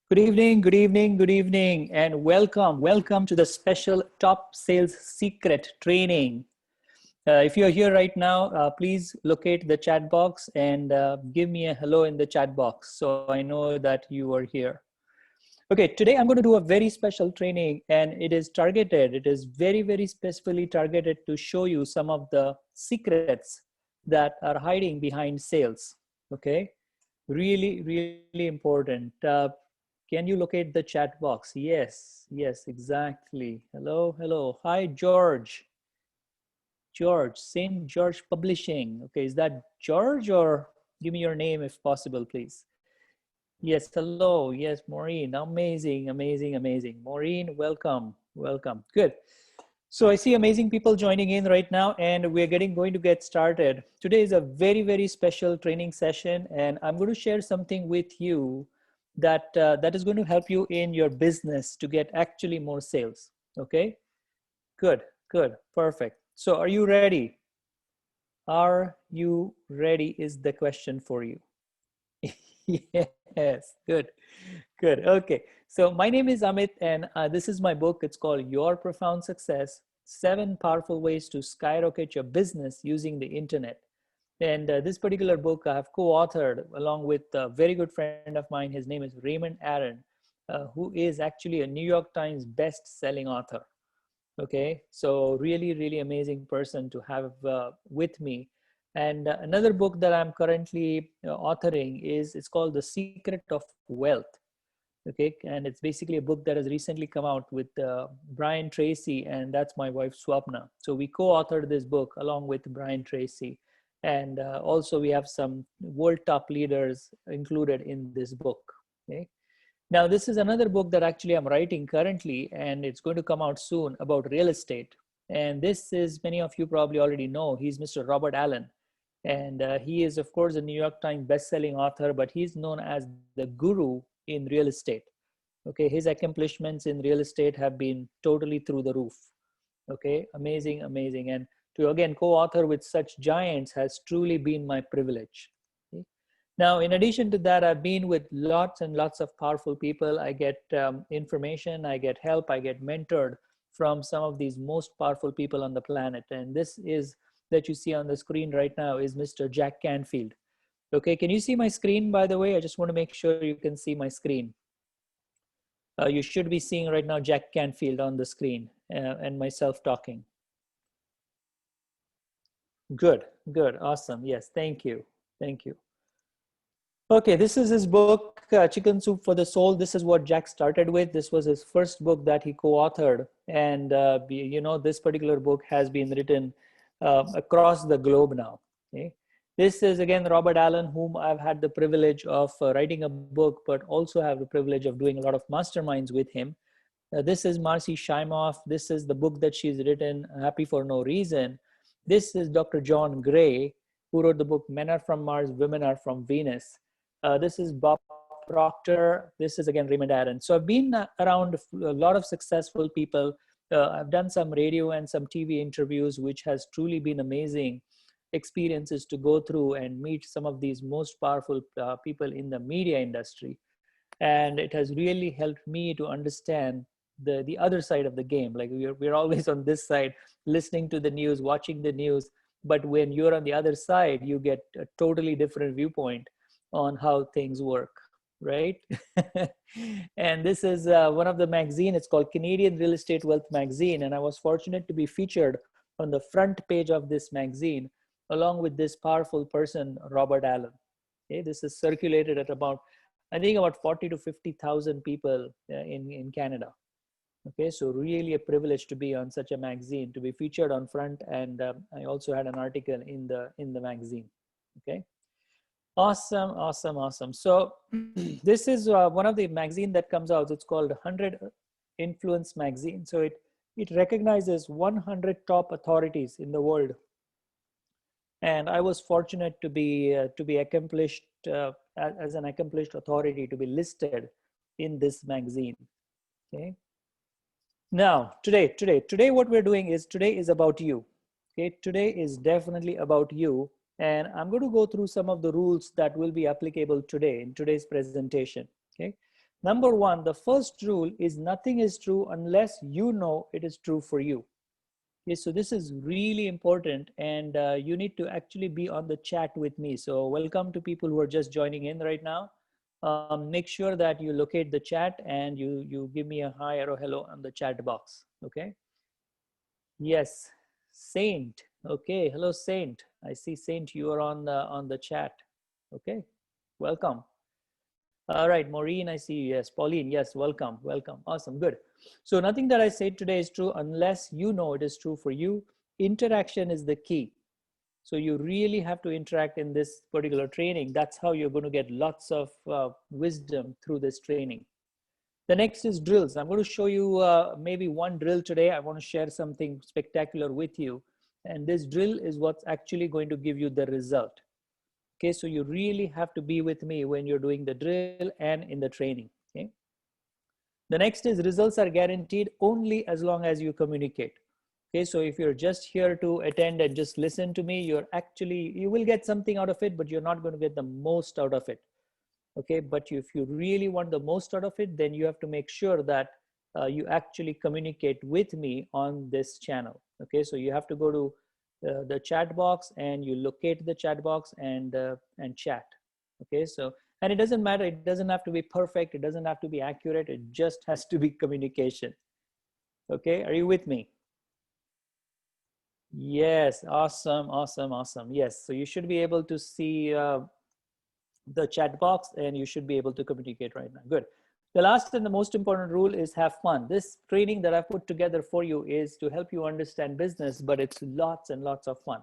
Good evening, good evening, good evening, and welcome. Welcome to the special Top Sales Secret training. If you're here right now, please locate the chat box and give me a hello in the chat box so I know that you are here. Okay, today I'm going to do a very special training and it is targeted. It is very, very specifically targeted to show you some of the secrets that are hiding behind sales. Okay, really, really important. Can you locate the chat box? Yes, yes, exactly. Hello, hello. Hi, George. George, St. George Publishing. Okay, is that George or give me your name if possible, please. Yes, hello. Yes, Maureen. Amazing, amazing, amazing. Maureen, welcome, welcome. Good. So I see amazing people joining in right now and we're going to get started. Today is a very, very special training session and I'm going to share something with you that is going to help you in your business to get actually more sales. Okay, good, good, perfect. So are you ready? Are you ready is the question for you. Yes, good, good. Okay, so my name is Amit and this is my book. It's called Your Profound Success, 7 Powerful Ways to Skyrocket Your Business Using the Internet. And this particular book I have co-authored along with a very good friend of mine. His name is Raymond Aaron, who is actually a New York Times best-selling author. Okay, so really, really amazing person to have with me. And another book that I'm currently authoring it's called The Secret of Wealth. Okay, and it's basically a book that has recently come out with Brian Tracy, and that's my wife Swapna. So we co-authored this book along with Brian Tracy, and also we have some world top leaders included in this book. Okay, now this is another book that actually I'm writing currently, and it's going to come out soon about real estate. And this is, many of you probably already know, he's Mr. Robert Allen, and he is of course a New York Times best-selling author, but he's known as the guru in real estate. Okay, his accomplishments in real estate have been totally through the roof. Okay, amazing, amazing. And to again co-author with such giants has truly been my privilege. Okay? Now, in addition to that, I've been with lots and lots of powerful people. I get information, I get help, I get mentored from some of these most powerful people on the planet. And this is that you see on the screen right now is Mr. Jack Canfield. Okay, can you see my screen, by the way? I just want to make sure you can see my screen. You should be seeing right now Jack Canfield on the screen and myself talking. Good, good, awesome. Yes, thank you, thank you. Okay, this is his book, Chicken Soup for the Soul. This is what Jack started with. This was his first book that he co-authored. And, you know, this particular book has been written across the globe now. Okay? This is, again, Robert Allen, whom I've had the privilege of writing a book, but also have the privilege of doing a lot of masterminds with him. This is Marcy Shimoff. This is the book that she's written, Happy for No Reason. This is Dr. John Gray, who wrote the book Men Are From Mars, Women Are From Venus. This is Bob Proctor. This is again Raymond Aaron. So I've been around a lot of successful people. I've done some radio and some TV interviews, which has truly been amazing experiences to go through and meet some of these most powerful people in the media industry. And it has really helped me to understand the other side of the game. Like we're always on this side, listening to the news, watching the news. But when you're on the other side, you get a totally different viewpoint on how things work, right? And this is one of the magazine. It's called Canadian Real Estate Wealth Magazine. And I was fortunate to be featured on the front page of this magazine, along with this powerful person, Robert Allen. Okay, this is circulated at about, I think about 40 to 50,000 people in Canada. Okay, so really a privilege to be on such a magazine, to be featured on front, and I also had an article in the magazine. Okay, awesome, awesome, awesome. So this is one of the magazine that comes out. It's called 100 Influence Magazine. So it recognizes 100 top authorities in the world, and I was fortunate to be accomplished as an accomplished authority to be listed in this magazine. Okay. Now, today, what we're doing is today is about you. Okay, today is definitely about you, and I'm going to go through some of the rules that will be applicable today in today's presentation. Okay, Number one, the first rule is nothing is true unless you know it is true for you. Okay, so this is really important, and you need to actually be on the chat with me. So welcome to people who are just joining in right now. Make sure that you locate the chat and you give me a hi or a hello on the chat box. Okay. Yes, Saint. Okay, hello Saint. I see Saint. You are on the chat. Okay, welcome. All right, Maureen, I see you. Yes, Pauline, yes, welcome, welcome. Awesome, good. So nothing that I say today is true unless you know it is true for you. Interaction is the key. So you really have to interact in this particular training. That's how you're going to get lots of wisdom through this training. The next is drills. I'm going to show you maybe one drill today. I want to share something spectacular with you. And this drill is what's actually going to give you the result. Okay, so you really have to be with me when you're doing the drill and in the training. Okay. The next is results are guaranteed only as long as you communicate. Okay, so if you're just here to attend and just listen to me, you will get something out of it, but you're not going to get the most out of it. Okay, but if you really want the most out of it, then you have to make sure that you actually communicate with me on this channel. Okay, so you have to go to the chat box and you locate the chat box and chat. Okay, so, and it doesn't matter, it doesn't have to be perfect, it doesn't have to be accurate, it just has to be communication. Okay, are you with me? Yes, awesome, awesome, awesome. Yes, so you should be able to see the chat box and you should be able to communicate right now. Good. The last and the most important rule is have fun. This training that I've put together for you is to help you understand business, but it's lots and lots of fun.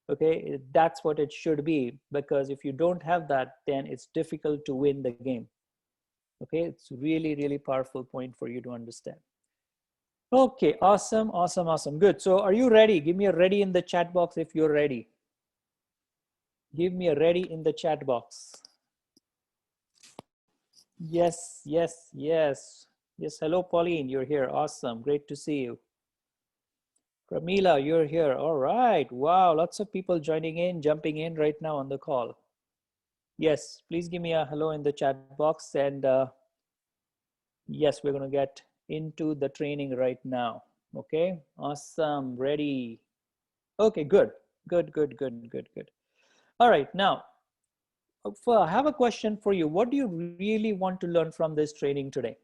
Okay, that's what it should be, because if you don't have that, then it's difficult to win the game. Okay, it's really, really powerful point for you to understand. Okay, awesome, awesome, awesome. Good. So are you ready? Give me a ready in the chat box if you're ready. Give me a ready in the chat box. Yes, yes, yes. Yes, hello, Pauline, you're here. Awesome, great to see you. Pramila, you're here. All right, wow, lots of people joining in, jumping in right now on the call. Yes, please give me a hello in the chat box, and yes, we're gonna get into the training right now. Okay, awesome, ready. Okay, good, good, good, good, good, good. All right, now, I have a question for you. What do you really want to learn from this training today?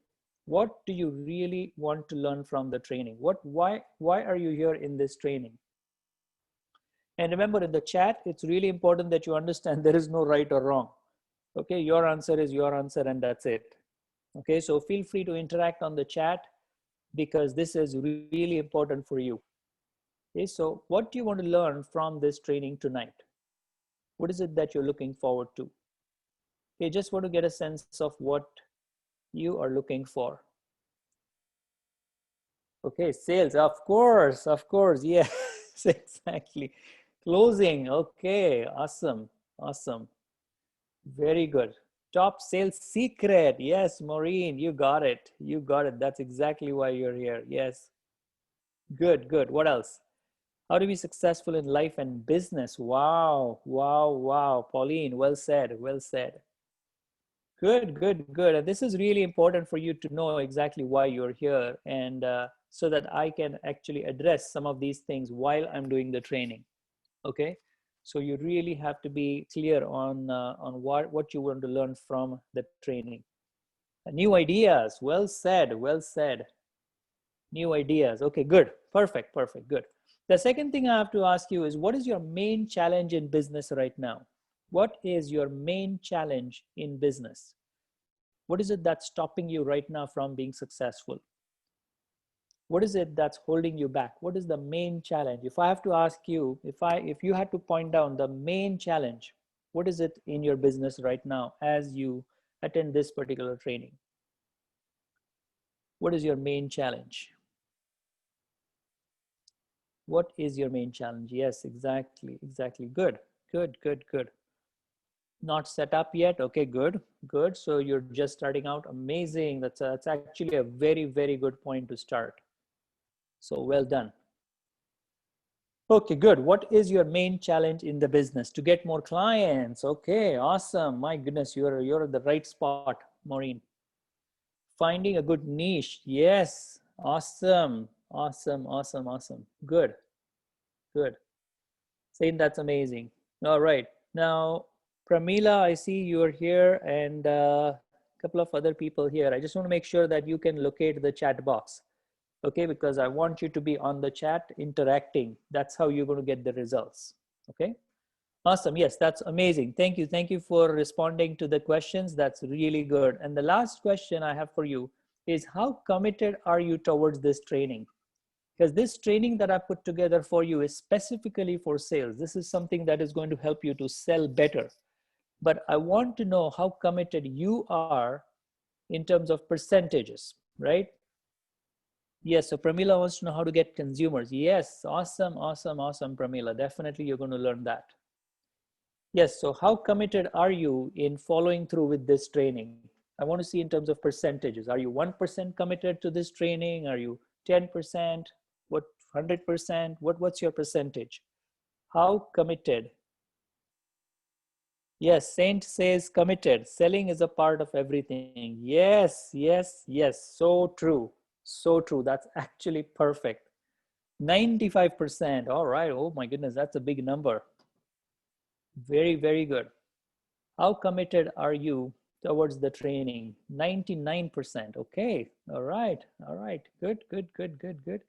What do you really want to learn from the training? Why are you here in this training? And remember, in the chat, it's really important that you understand there is no right or wrong. Okay, your answer is your answer and that's it. Okay, so feel free to interact on the chat because this is really important for you. Okay, so what do you want to learn from this training tonight? What is it that you're looking forward to? Okay, just want to get a sense of what you are looking for. Okay, sales, of course, yes, exactly. Closing, okay, awesome, awesome. Very good. Top sales secret, yes, Maureen, you got it, you got it. That's exactly why you're here, yes. Good, good, what else? How to be successful in life and business. Wow, wow, wow. Pauline, well said, well said. Good, good, good. And this is really important for you to know exactly why you're here, and so that I can actually address some of these things while I'm doing the training. Okay, so you really have to be clear on what you want to learn from the training. New ideas. Well said. Well said. New ideas. Okay, good. Perfect. Perfect. Good. The second thing I have to ask you is, what is your main challenge in business right now? What is your main challenge in business? What is it that's stopping you right now from being successful? What is it that's holding you back? What is the main challenge? If I have to ask you, if you had to point down the main challenge, what is it in your business right now as you attend this particular training? What is your main challenge? What is your main challenge? Yes, exactly, exactly. Good, good, good, good. Not set up yet. Okay, good, good. So you're just starting out. Amazing. That's actually a very, very good point to start. So well done. Okay, good. What is your main challenge in the business? To get more clients. Okay, awesome. My goodness, you're at the right spot, Maureen. Finding a good niche. Yes. Awesome. Awesome. Awesome. Awesome. Good. Good. Saying that's amazing. All right. Now, Pramila, I see you're here and a couple of other people here. I just want to make sure that you can locate the chat box. Okay, because I want you to be on the chat interacting. That's how you're going to get the results. Okay. Awesome. Yes, that's amazing. Thank you. Thank you for responding to the questions. That's really good. And the last question I have for you is how committed are you towards this training? Because this training that I put together for you is specifically for sales. This is something that is going to help you to sell better. But I want to know how committed you are in terms of percentages, right? Yes, so Pramila wants to know how to get consumers. Yes, awesome, awesome, awesome, Pramila. Definitely you're going to learn that. Yes, so how committed are you in following through with this training? I want to see in terms of percentages. Are you 1% committed to this training? Are you 10%? What, 100%? What's your percentage? How committed? Yes, Saint says committed. Selling is a part of everything. Yes, yes, yes. So true. So true. That's actually perfect. 95%. All right. Oh my goodness, that's a big number. Very, very good. How committed are you towards the training? 99%. Okay. All right. All right. Good, good, good, good, good.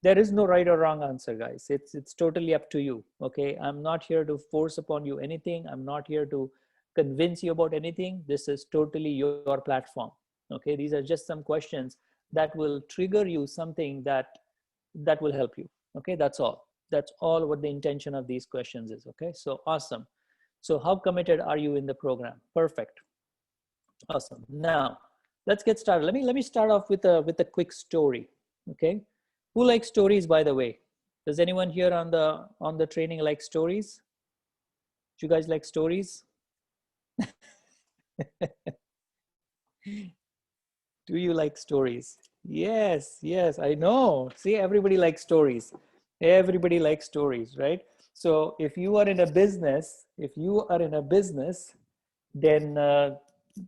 There is no right or wrong answer, guys. It's totally up to you. Okay. I'm not here to force upon you anything. I'm not here to convince you about anything. This is totally your platform. Okay. These are just some questions that will trigger you something that will help you. Okay. That's all. That's all what the intention of these questions is. Okay. So awesome. So how committed are you in the program? Perfect. Awesome. Now, let's get started. Let me start off with a quick story. Okay. Who likes stories, by the way? Does anyone here on the training like stories? Do you guys like stories? Do you like stories? Yes, yes, I know. See, everybody likes stories. Everybody likes stories, right? So if you are in a business, then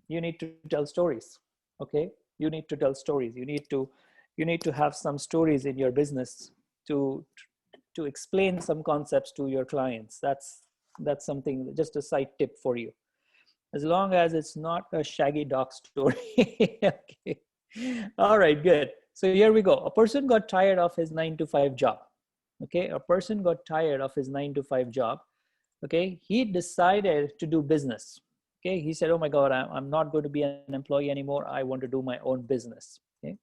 you need to tell stories. Okay, you need to tell stories. You need to have some stories in your business to to explain some concepts to your clients. That's something, just a side tip for you, as long as it's not a shaggy dog story. Okay. All right, good. So here we go. A person got tired of his 9 to 5 job. Okay, a person got tired of his 9 to 5 job. Okay, he decided to do business. Okay, he said, oh my God, I'm not going to be an employee anymore. I want to do my own business. Okay,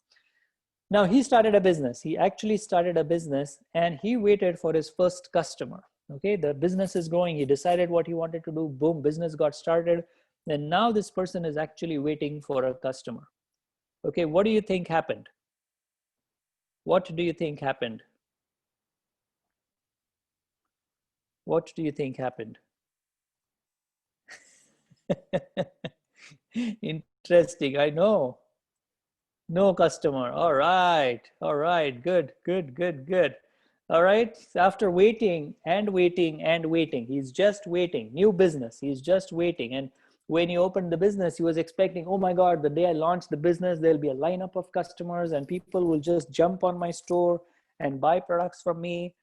now he started a business. He actually started a business and he waited for his first customer. Okay, the business is growing. He decided what he wanted to do. Boom, business got started. And now this person is actually waiting for a customer. Okay, what do you think happened? What do you think happened? What do you think happened? Interesting, I know. No customer. All right. All right. Good, good, good, good. All right. After waiting and waiting and waiting, he's just waiting. New business. He's just waiting. And when he opened the business, he was expecting, oh my God, the day I launch the business, there'll be a lineup of customers and people will just jump on my store and buy products from me.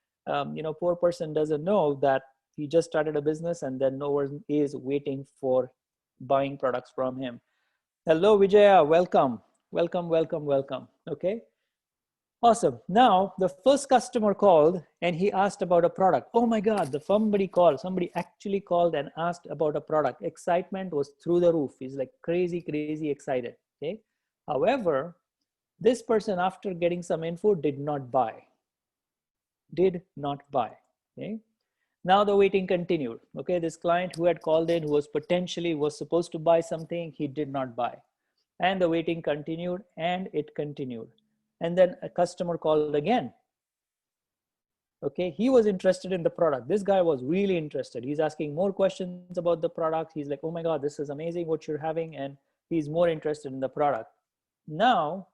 Poor person doesn't know that he just started a business and then no one is waiting for buying products from him. Hello, Vijaya. Welcome. Welcome, welcome, welcome. Okay. Awesome. Now, the first customer called and he asked about a product. Oh my God, somebody actually called and asked about a product. Excitement was through the roof. He's like crazy, crazy excited. Okay. However, this person, after getting some info, did not buy. Did not buy. Okay. Now the waiting continued. Okay. This client who had called in, who was supposed to buy something, he did not buy. And the waiting continued and it continued. And then a customer called again. Okay, he was interested in the product. This guy was really interested. He's asking more questions about the product. He's like, oh my God, this is amazing what you're having. And he's more interested in the product. Now,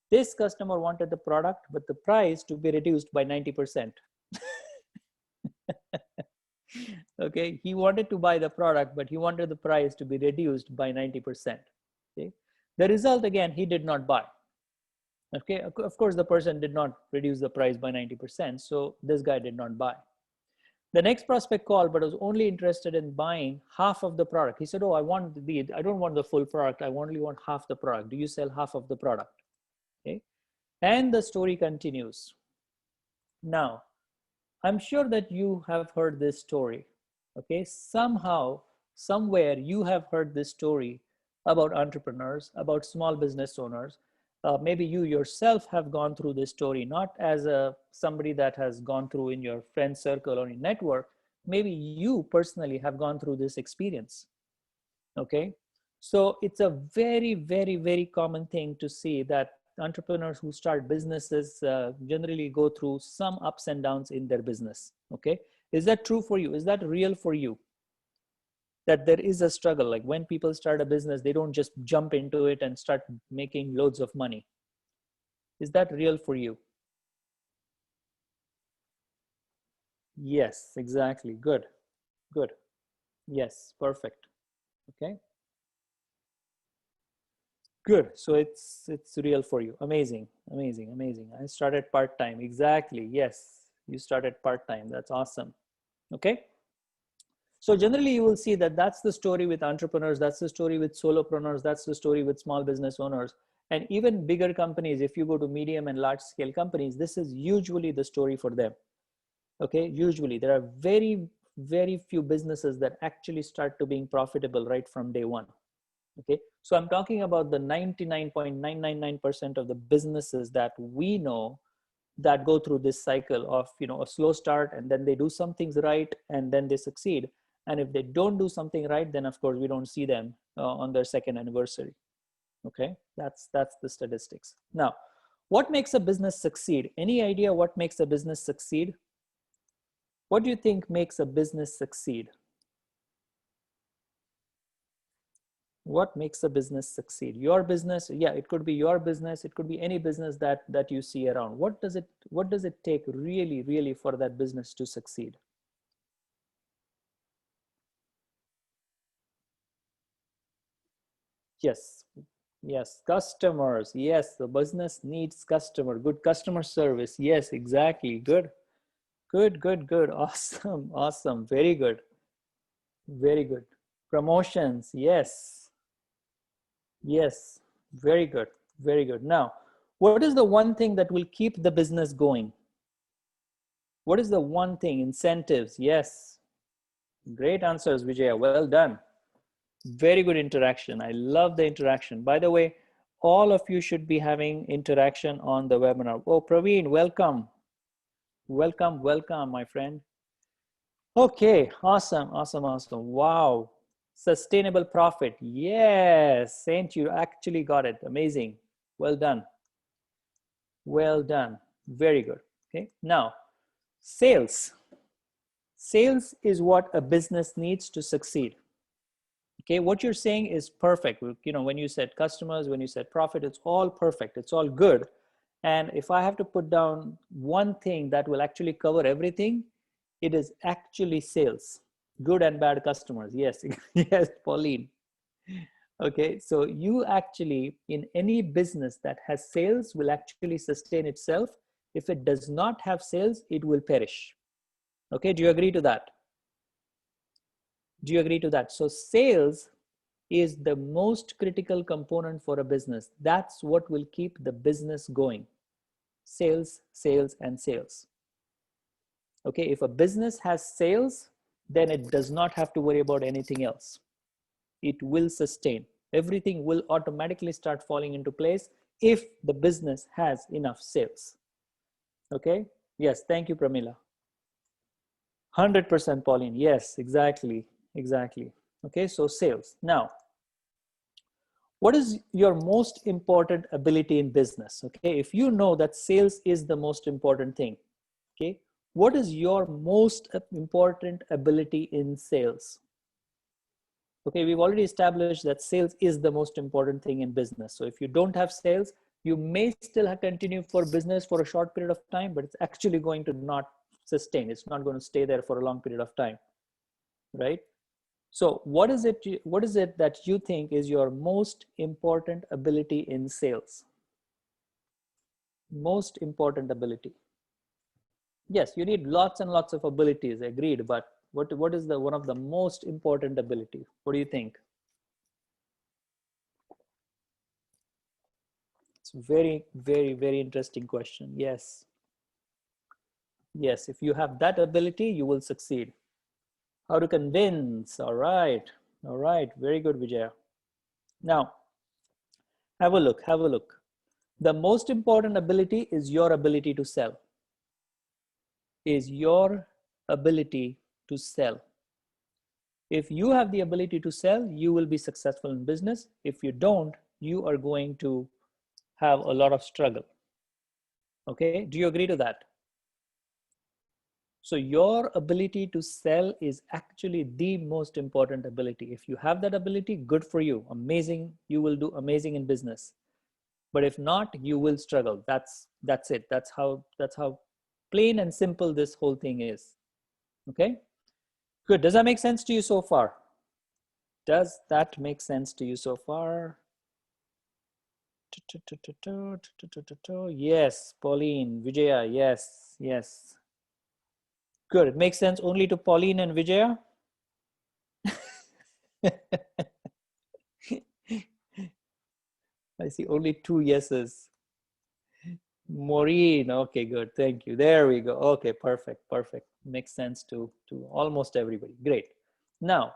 this customer wanted the product, but the price to be reduced by 90%. Okay, he wanted to buy the product, but he wanted the price to be reduced by 90%. Okay, The result, again, he did not buy. Okay, of course, the person did not reduce the price by 90%, so this guy did not buy. The next prospect called, but was only interested in buying half of the product. He said, oh, I don't want the full product. I only want half the product. Do you sell half of the product? Okay. And the story continues. Now, I'm sure that you have heard this story. Okay. Somehow, somewhere you have heard this story about entrepreneurs, about small business owners. Maybe you yourself have gone through this story, not as somebody that has gone through in your friend circle or in network. Maybe you personally have gone through this experience. Okay. So it's a very, very, very common thing to see that entrepreneurs who start businesses generally go through some ups and downs in their business. Okay. Is that true for you? Is that real for you? That there is a struggle, like when people start a business, they don't just jump into it and start making loads of money. Is that real for you? Yes, exactly. Good, good. Yes, perfect. Okay, good. So it's real for you. Amazing, amazing, amazing. I started part-time. Exactly. Yes, you started part-time. That's awesome. Okay. So generally you will see that that's the story with entrepreneurs, that's the story with solopreneurs, that's the story with small business owners, and even bigger companies. If you go to medium and large scale companies, this is usually the story for them. Okay, usually there are very, very few businesses that actually start to being profitable right from day one. Okay, so I'm talking about the 99.999% of the businesses that we know that go through this cycle of, you know, a slow start, and then they do some things right and then they succeed. And if they don't do something right, then of course we don't see them on their second anniversary. Okay, that's the statistics. Now, what makes a business succeed? Any idea what makes a business succeed? What do you think makes a business succeed? What makes a business succeed? Your business? Yeah, it could be your business, it could be any business that you see around. What does it take really, really for that business to succeed? Yes, yes, customers. Yes, the business needs customer, good customer service. Yes, exactly. Good, good, good, good. Awesome, awesome. Very good, very good. Promotions. Yes, yes, very good, very good. Now, what is the one thing that will keep the business going? What is the one thing? Incentives. Yes, great answers, Vijaya. Well done. Very good interaction. I love the interaction. By the way, all of you should be having interaction on the webinar. Oh, Praveen, welcome. Welcome, welcome, my friend. Okay, awesome, awesome, awesome. Wow. Sustainable profit. Yes, Saint, you actually got it. Amazing. Well done. Well done. Very good. Okay, now sales. Sales is what a business needs to succeed. Okay, what you're saying is perfect. You know, when you said customers, when you said profit, it's all perfect. It's all good. And if I have to put down one thing that will actually cover everything, it is actually sales. Good and bad customers. Yes, yes, Pauline. Okay, so you actually, in any business that has sales, will actually sustain itself. If it does not have sales, it will perish. Okay, do you agree to that? Do you agree to that? So sales is the most critical component for a business. That's what will keep the business going. Sales, sales, and sales. Okay, if a business has sales, then it does not have to worry about anything else. It will sustain. Everything will automatically start falling into place if the business has enough sales. Okay, yes, thank you, Pramila. 100% Pauline, yes, exactly, exactly. Okay, so sales. Now, what is your most important ability in business? Okay, if you know that sales is the most important thing, okay, what is your most important ability in sales? Okay, we've already established that sales is the most important thing in business. So if you don't have sales, you may still continue for business for a short period of time, but it's actually going to not sustain. It's not going to stay there for a long period of time, right? So what is it that you think is your most important ability in sales? Most important ability. Yes, you need lots and lots of abilities, agreed, but what is the one of the most important ability? What do you think? It's a very, very, very interesting question. Yes. Yes, if you have that ability, you will succeed. How to convince. All right. All right. Very good, Vijaya. Now, have a look. Have a look. The most important ability is your ability to sell. Is your ability to sell. If you have the ability to sell, you will be successful in business. If you don't, you are going to have a lot of struggle. Okay, do you agree to that? So your ability to sell is actually the most important ability. If you have that ability, good for you. Amazing. You will do amazing in business. But if not, you will struggle. That's it. That's how plain and simple this whole thing is. Okay? Good. Does that make sense to you so far? Does that make sense to you so far? Yes, Pauline, Vijaya, yes, yes. Good. It makes sense only to Pauline and Vijaya? I see only two yeses. Maureen, okay, good. Thank you. There we go. Okay, perfect, perfect. Makes sense to almost everybody. Great. Now,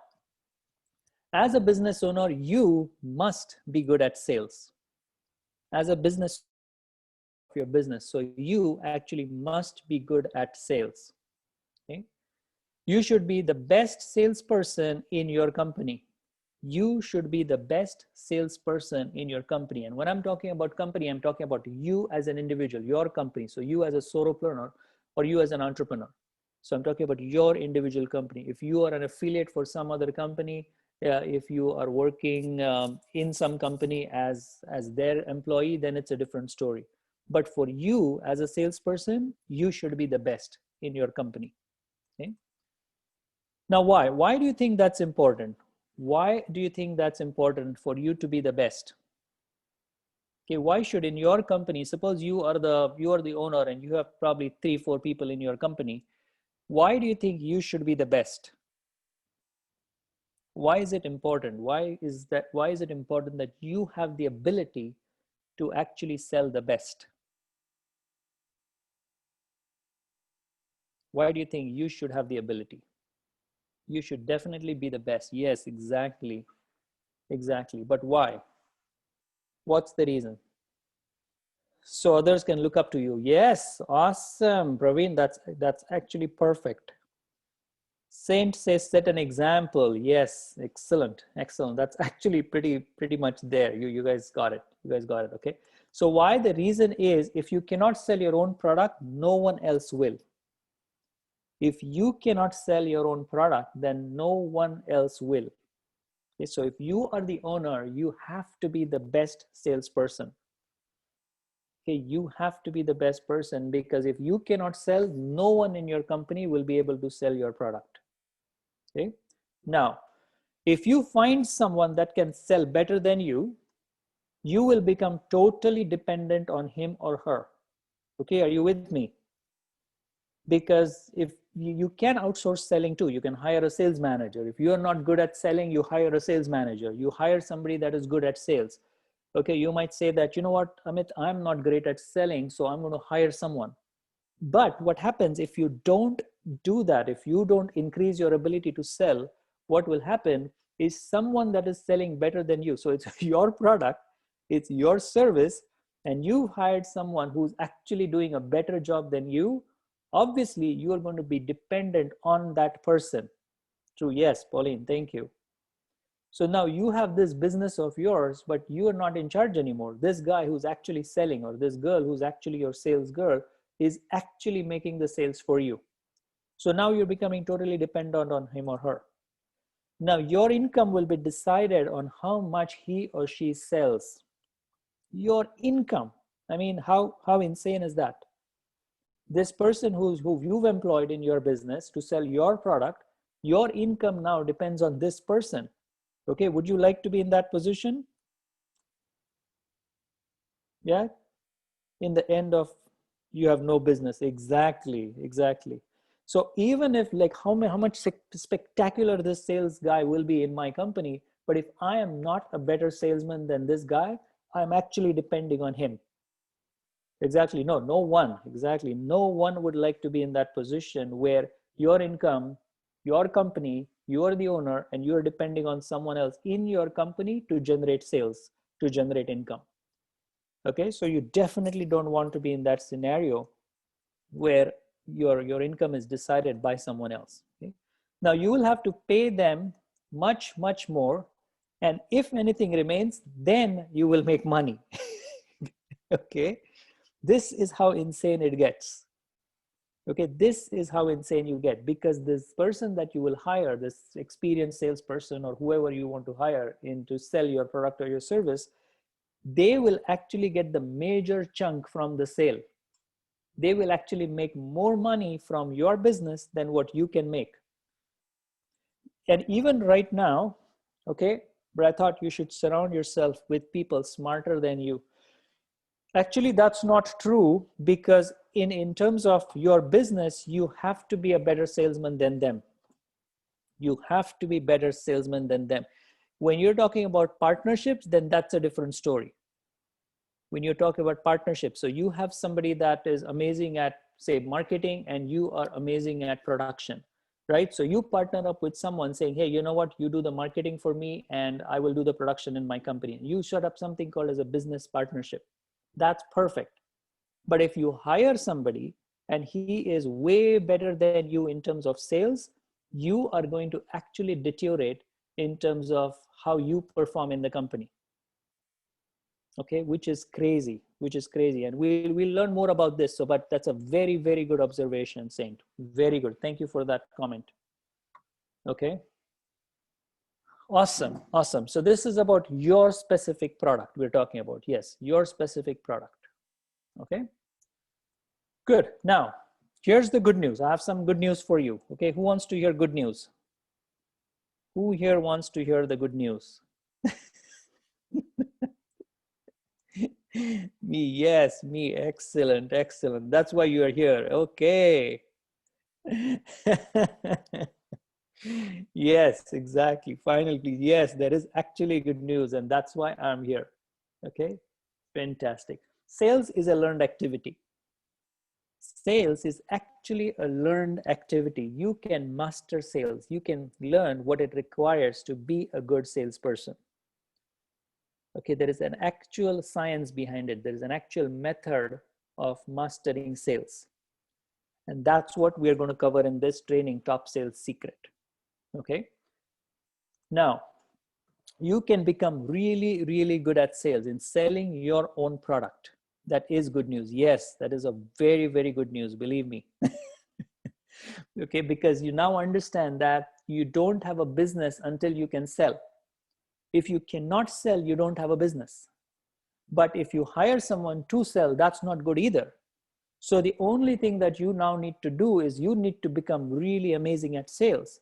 as a business owner, you must be good at sales. As a business of your business, so you actually must be good at sales. Okay? You should be the best salesperson in your company. You should be the best salesperson in your company. And when I'm talking about company, I'm talking about you as an individual, your company. So you as a solopreneur or you as an entrepreneur. So I'm talking about your individual company. If you are an affiliate for some other company, if you are working in some company as their employee, then it's a different story. But for you as a salesperson, you should be the best in your company. Okay? Now, why? Why do you think that's important? Why do you think that's important for you to be the best? Okay, why should in your company, suppose you are the owner and you have probably 3-4 people in your company, why do you think you should be the best? Why is it important? Why is it important that you have the ability to actually sell the best? Why do you think you should have the ability? You should definitely be the best. Yes, exactly. Exactly. But why? What's the reason? So others can look up to you. Yes, awesome, Praveen. That's actually perfect. Saint says set an example. Yes, excellent, excellent. That's actually pretty much there. You guys got it. You guys got it. Okay. So why the reason is if you cannot sell your own product, no one else will. If you cannot sell your own product, then no one else will. Okay, so if you are the owner, you have to be the best salesperson. Okay, you have to be the best person because if you cannot sell, no one in your company will be able to sell your product. Okay, now if you find someone that can sell better than you will become totally dependent on him or her. Okay, are you with me? Because if you can outsource selling too, you can hire a sales manager. If you are not good at selling, you hire a sales manager. You hire somebody that is good at sales. Okay, you might say that, you know what, Amit, I'm not great at selling, so I'm going to hire someone. But what happens if you don't do that, if you don't increase your ability to sell, what will happen is someone that is selling better than you. So it's your product, it's your service, and you've hired someone who's actually doing a better job than you. Obviously, you are going to be dependent on that person. True. Yes, Pauline, thank you. So now you have this business of yours, but you are not in charge anymore. This guy who's actually selling, or this girl who's actually your sales girl, is actually making the sales for you. So now you're becoming totally dependent on him or her. Now your income will be decided on how much he or she sells. Your income. I mean, how insane is that? This person who you've employed in your business to sell your product, Your income now depends on this person. Okay, would you like to be in that position? Yeah, in the end of, you have no business. Exactly, exactly. So even if like how much spectacular this sales guy will be in my company, but if I am not a better salesman than this guy, I'm actually depending on him. Exactly. No one, exactly. No one would like to be in that position where your income, your company, you're the owner, and you're depending on someone else in your company to generate sales, to generate income. Okay, so you definitely don't want to be in that scenario where your income is decided by someone else. Okay? Now you will have to pay them much more, and if anything remains, then you will make money. Okay, this is how insane it gets. Okay, this is how insane you get, because this person that you will hire, this experienced salesperson or whoever you want to hire in to sell your product or your service, they will actually get the major chunk from the sale. They will actually make more money from your business than what you can make. And even right now, okay, but I thought you should surround yourself with people smarter than you. Actually, that's not true, because in terms of your business, you have to be a better salesman than them. You have to be better salesman than them. When you're talking about partnerships, then that's a different story. When you're talking about partnerships, so you have somebody that is amazing at, say, marketing, and you are amazing at production, right? So you partner up with someone saying, hey, you know what, you do the marketing for me and I will do the production in my company. You set up something called as a business partnership. That's perfect. But if you hire somebody and he is way better than you in terms of sales, you are going to actually deteriorate in terms of how you perform in the company. Okay, which is crazy, and we'll learn more about this. So, but that's a very good observation, Saint. Very good. Thank you for that comment. Okay, awesome. So this is about your specific product we're talking about. Yes, your specific product. Okay, good. Now here's the good news. I have some good news for you. Okay, who wants to hear good news? Who here wants to hear the good news? Me, yes, me. Excellent. That's why you are here. Okay. Yes, exactly. Finally, yes, there is actually good news, and that's why I'm here. Okay, fantastic. Sales is a learned activity. Sales is actually a learned activity. You can master sales. You can learn what it requires to be a good salesperson. Okay, there is an actual science behind it. There is an actual method of mastering sales. And that's what we're going to cover in this training, Top Sales Secret. Okay. Now, you can become really good at sales in selling your own product. That is good news. Yes, that is a very good news, believe me. Okay, because you now understand that you don't have a business until you can sell. If you cannot sell, you don't have a business. But if you hire someone to sell, that's not good either. So the only thing that you now need to do is you need to become really amazing at sales.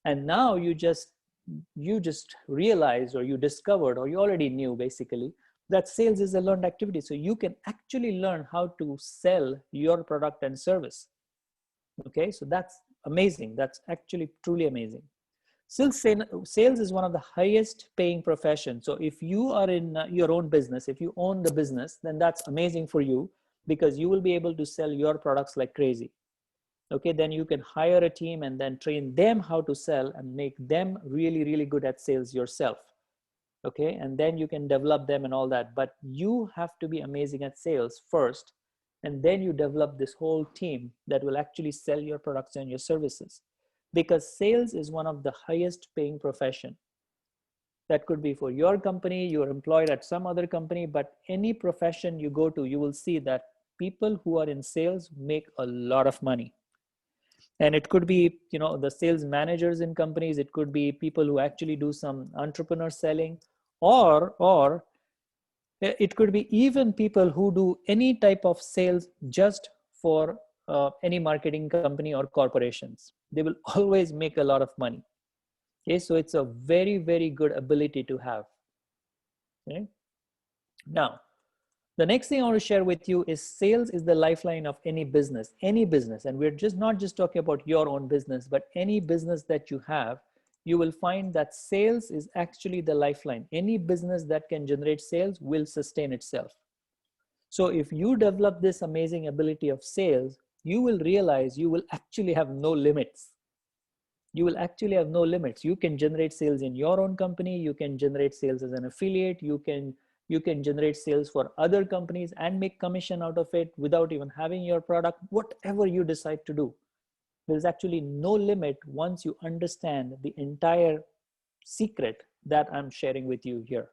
And now you just realized, or you discovered, or you already knew basically, that sales is a learned activity. So you can actually learn how to sell your product and service. Okay, so that's amazing. That's actually truly amazing. Sales is one of the highest paying professions. So if you are in your own business, if you own the business, then that's amazing for you, because you will be able to sell your products like crazy. Okay, then you can hire a team and then train them how to sell and make them really good at sales yourself. Okay, and then you can develop them and all that. But you have to be amazing at sales first, and then you develop this whole team that will actually sell your products and your services, because sales is one of the highest paying profession. That could be for your company, you're employed at some other company, but any profession you go to, you will see that people who are in sales make a lot of money. And it could be, the sales managers in companies. It could be people who actually do some entrepreneur selling, or it could be even people who do any type of sales just for any marketing company or corporations. They will always make a lot of money. Okay, so it's a very, very good ability to have. Okay. Now, the next thing I want to share with you is sales is the lifeline of any business, and we're just not just talking about your own business, but any business that you have. You will find that sales is actually the lifeline. Any business that can generate sales will sustain itself. So if you develop this amazing ability of sales, you will realize you will actually have no limits. You will actually have no limits. You can generate sales in your own company. You can generate sales as an affiliate. You can generate sales for other companies and make commission out of it without even having your product. Whatever you decide to do, there's actually no limit once you understand the entire secret that I'm sharing with you here.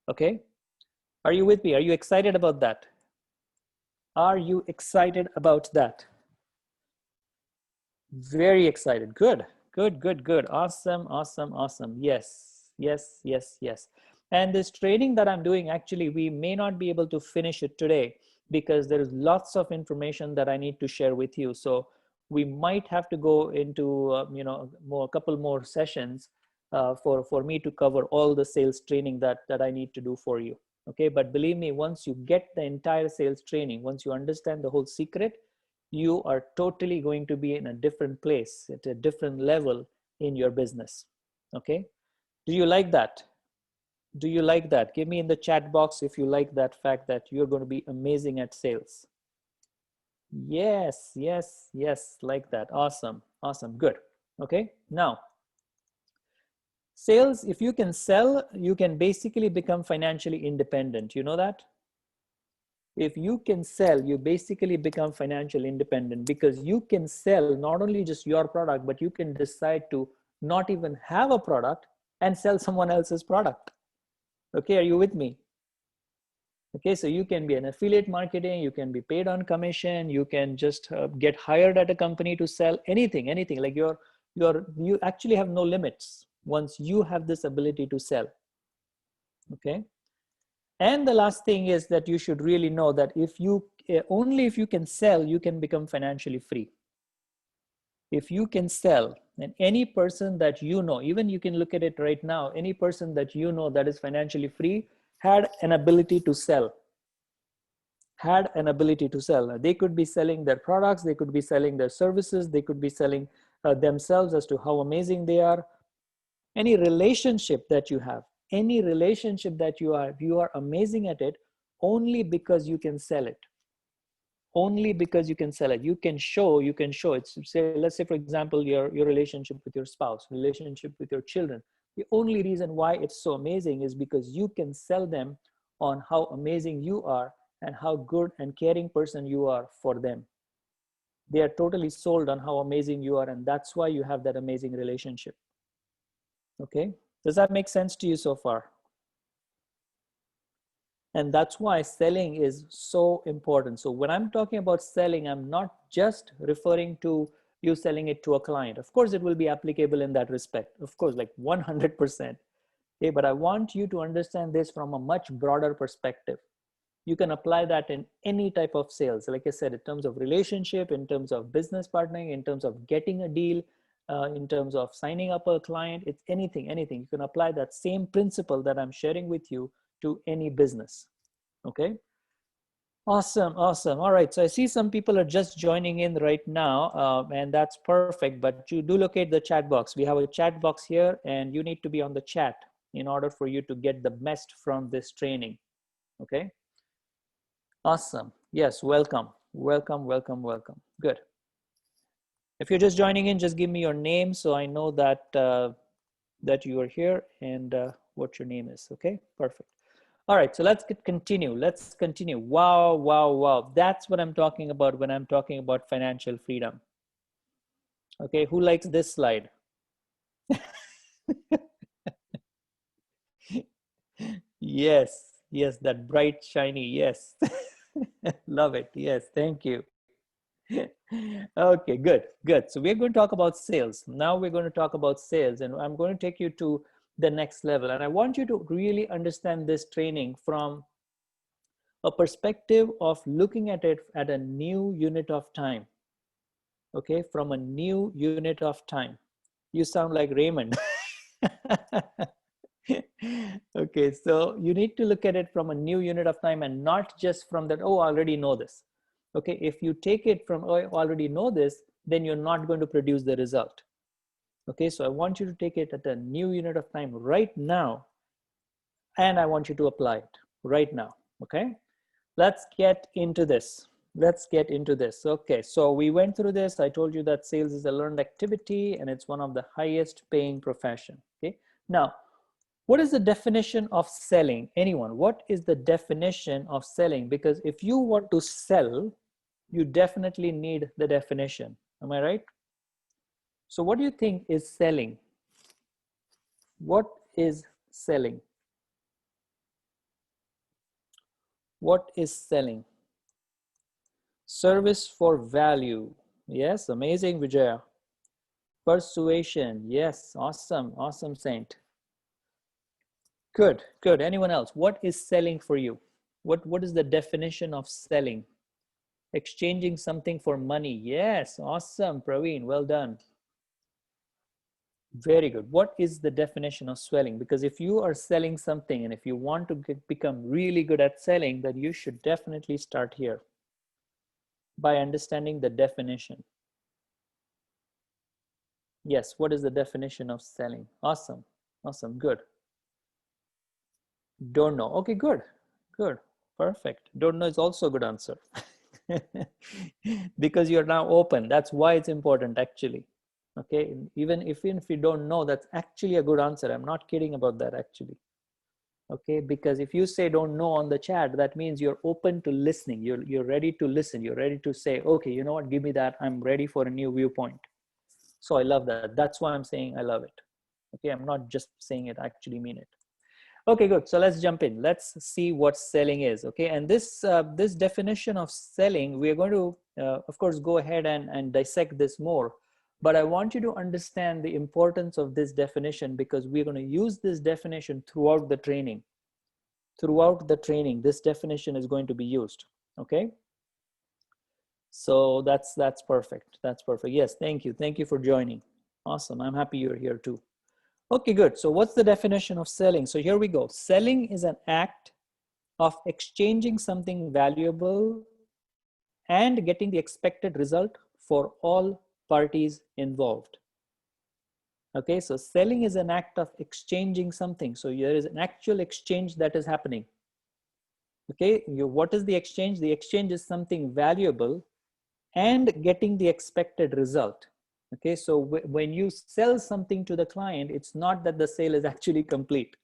Okay, are you with me? Are you excited about that? Are you excited about that? Very excited. Good, good, good, good. Awesome, awesome, awesome. Yes, yes, yes, yes. And this training that I'm doing, actually, we may not be able to finish it today because there is lots of information that I need to share with you. So we might have to go into, a couple more sessions for me to cover all the sales training that I need to do for you. Okay, but believe me, once you get the entire sales training, once you understand the whole secret, you are totally going to be in a different place, at a different level in your business. Okay, do you like that? Do you like that? Give me in the chat box if you like that fact that you're going to be amazing at sales. Yes, yes, yes, like that. Awesome, awesome, good. Okay, now sales, if you can sell, you can basically become financially independent. You know that? If you can sell, you basically become financially independent, because you can sell not only just your product, but you can decide to not even have a product and sell someone else's product. Okay, are you with me? Okay, so you can be an affiliate marketing, you can be paid on commission, you can just get hired at a company to sell anything, like you actually have no limits once you have this ability to sell. Okay. And the last thing is that you should really know that only if you can sell, you can become financially free. If you can sell, and any person that you know, even you can look at it right now, any person that you know that is financially free had an ability to sell. They could be selling their products, they could be selling their services, they could be selling themselves as to how amazing they are. Any relationship that you have, you are amazing at it only because you can sell it. Only because you can sell it. You can show it's, say, let's say for example, your relationship with your spouse, relationship with your children. The only reason why it's so amazing is because you can sell them on how amazing you are and how good and caring person you are for them. They are totally sold on how amazing you are, and that's why you have that amazing relationship. Okay, does that make sense to you so far? And that's why selling is so important. So when I'm talking about selling, I'm not just referring to you selling it to a client. Of course, it will be applicable in that respect. Of course, like 100%. Okay, but I want you to understand this from a much broader perspective. You can apply that in any type of sales. Like I said, in terms of relationship, in terms of business partnering, in terms of getting a deal, in terms of signing up a client, it's anything. You can apply that same principle that I'm sharing with you to any business. Okay. Awesome. All right. So I see some people are just joining in right now, and that's perfect. But you do locate the chat box. We have a chat box here, and you need to be on the chat in order for you to get the best from this training. Okay. Awesome. Yes. Welcome. Good. If you're just joining in, just give me your name so I know that that you are here and what your name is. Okay. Perfect. All right, so let's continue. Wow. That's what I'm talking about when I'm talking about financial freedom. Okay, who likes this slide? Yes, that bright, shiny, yes. Love it, yes, thank you. Okay, good. So we're going to talk about sales. Now we're going to talk about sales, and I'm going to take you to the next level. And I want you to really understand this training from a perspective of looking at it at a new unit of time. okay, from a new unit of time. You sound like Raymond. Okay, so you need to look at it from a new unit of time and not just from that, oh, I already know this. Okay, if you take it from, oh, I already know this, then you're not going to produce the result. Okay, so I want you to take it at a new unit of time right now, and I want you to apply it right now. Okay, let's get into this. Let's get into this. Okay, so we went through this. I told you that sales is a learned activity and it's one of the highest paying profession. Okay, now what is the definition of selling? Anyone, what is the definition of selling? Because if you want to sell, you definitely need the definition. Am I right? So what do you think is selling? What is selling? What is selling? Service for value. Yes, amazing, Vijaya. Persuasion. Yes, awesome, awesome, Saint. Good, good. Anyone else? What is selling for you? What is the definition of selling? Exchanging something for money. Yes, awesome, Praveen. Well done. Very good. What is the definition of selling? Because if you are selling something and if you want to become really good at selling, then you should definitely start here by understanding the definition. Yes, what is the definition of selling? Awesome, awesome, good. Don't know. Okay, good, good, perfect. Don't know is also a good answer. Because you're now open. That's why it's important, actually. Okay, even if you don't know, that's actually a good answer. I'm not kidding about that, actually. Okay, because if you say don't know on the chat, that means you're open to listening. You're ready to listen. You're ready to say, okay, you know what, give me that. I'm ready for a new viewpoint. So I love that. That's why I'm saying I love it. Okay, I'm not just saying it, I actually mean it. Okay, good. So let's jump in. Let's see what selling is. Okay, and this this definition of selling, we're going to, of course, go ahead and dissect this more. But I want you to understand the importance of this definition because we're going to use this definition throughout the training. Throughout the training, this definition is going to be used. Okay. So that's perfect. That's perfect. Yes, thank you. Thank you for joining. Awesome. I'm happy you're here too. Okay, good. So what's the definition of selling? So here we go. Selling is an act of exchanging something valuable and getting the expected result for all parties involved. Okay, so selling is an act of exchanging something. So there is an actual exchange that is happening. Okay, what is the exchange? The exchange is something valuable and getting the expected result. Okay, so when you sell something to the client, it's not that the sale is actually complete.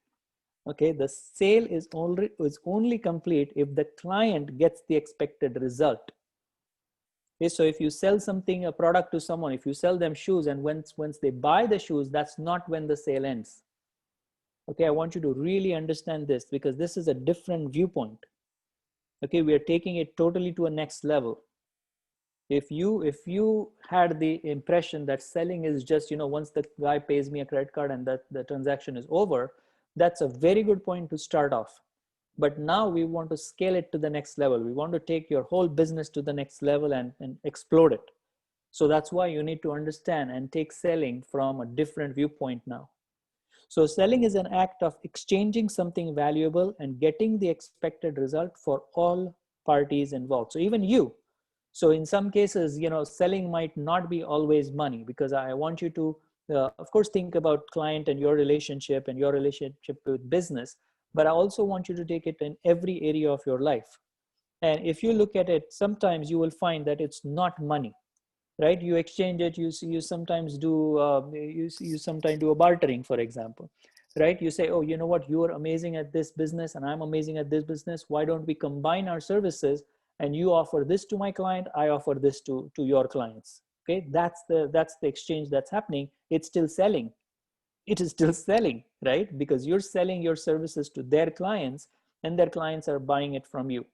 Okay, the sale is only complete if the client gets the expected result. Okay, so if you sell something, a product to someone, if you sell them shoes and once they buy the shoes, that's not when the sale ends. Okay, I want you to really understand this because this is a different viewpoint. Okay, we are taking it totally to a next level. If you had the impression that selling is just, you know, once the guy pays me a credit card and that the transaction is over, that's a very good point to start off. But now we want to scale it to the next level. We want to take your whole business to the next level and explode it. So that's why you need to understand and take selling from a different viewpoint now. So selling is an act of exchanging something valuable and getting the expected result for all parties involved. So even you. So in some cases, you know, selling might not be always money because I want you to, of course, think about client and your relationship with business. But I also want you to take it in every area of your life. And if you look at it, sometimes you will find that it's not money, right? You exchange it. You sometimes do you sometimes do a bartering, for example, right? You say, oh, you know what? You are amazing at this business, and I'm amazing at this business. Why don't we combine our services? And you offer this to my client, I offer this to your clients. Okay, that's the exchange that's happening. It's still selling. It is still selling, right? Because you're selling your services to their clients, and their clients are buying it from you.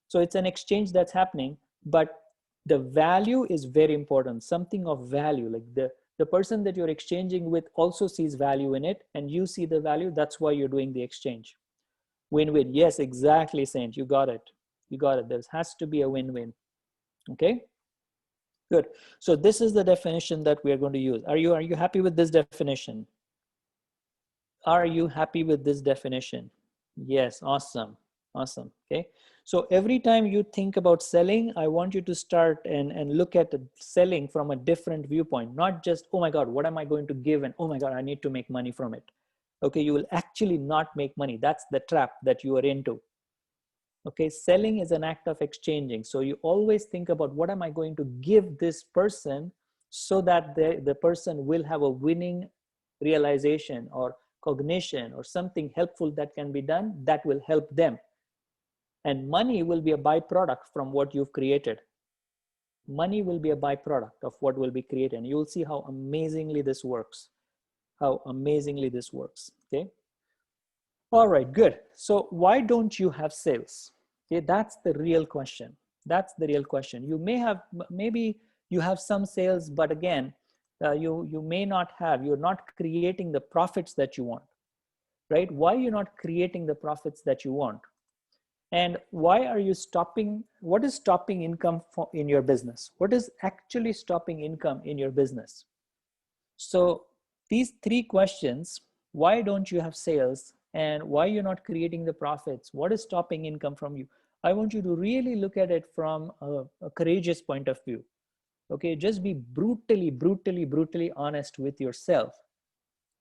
So it's an exchange that's happening, but the value is very important. Something of value, like the person that you're exchanging with also sees value in it, and you see the value. That's why you're doing the exchange. Win-win. Yes, exactly, Saint. You got it. You got it. There has to be a win-win. Okay. Good. So this is the definition that we are going to use. Are you happy with this definition? Are you happy with this definition? Yes, awesome. Awesome. Okay. So every time you think about selling, I want you to start and look at selling from a different viewpoint, not just, oh my God, what am I going to give? And oh my God, I need to make money from it. Okay. You will actually not make money. That's the trap that you are into. Okay. Selling is an act of exchanging. So you always think about what am I going to give this person so that the person will have a winning realization or cognition or something helpful that can be done that will help them. And money will be a byproduct from what you've created. Money will be a byproduct of what will be created. And you'll see how amazingly this works. How amazingly this works. Okay. All right, good. So why don't you have sales? Okay, that's the real question. That's the real question. You may have, maybe you have some sales, but again, you may not have, you're not creating the profits that you want, right? Why are you not creating the profits that you want? And why are you stopping? What is stopping income in your business? What is actually stopping income in your business? So these three questions, why don't you have sales and why you're not creating the profits? What is stopping income from you? I want you to really look at it from a courageous point of view. Okay, just be brutally honest with yourself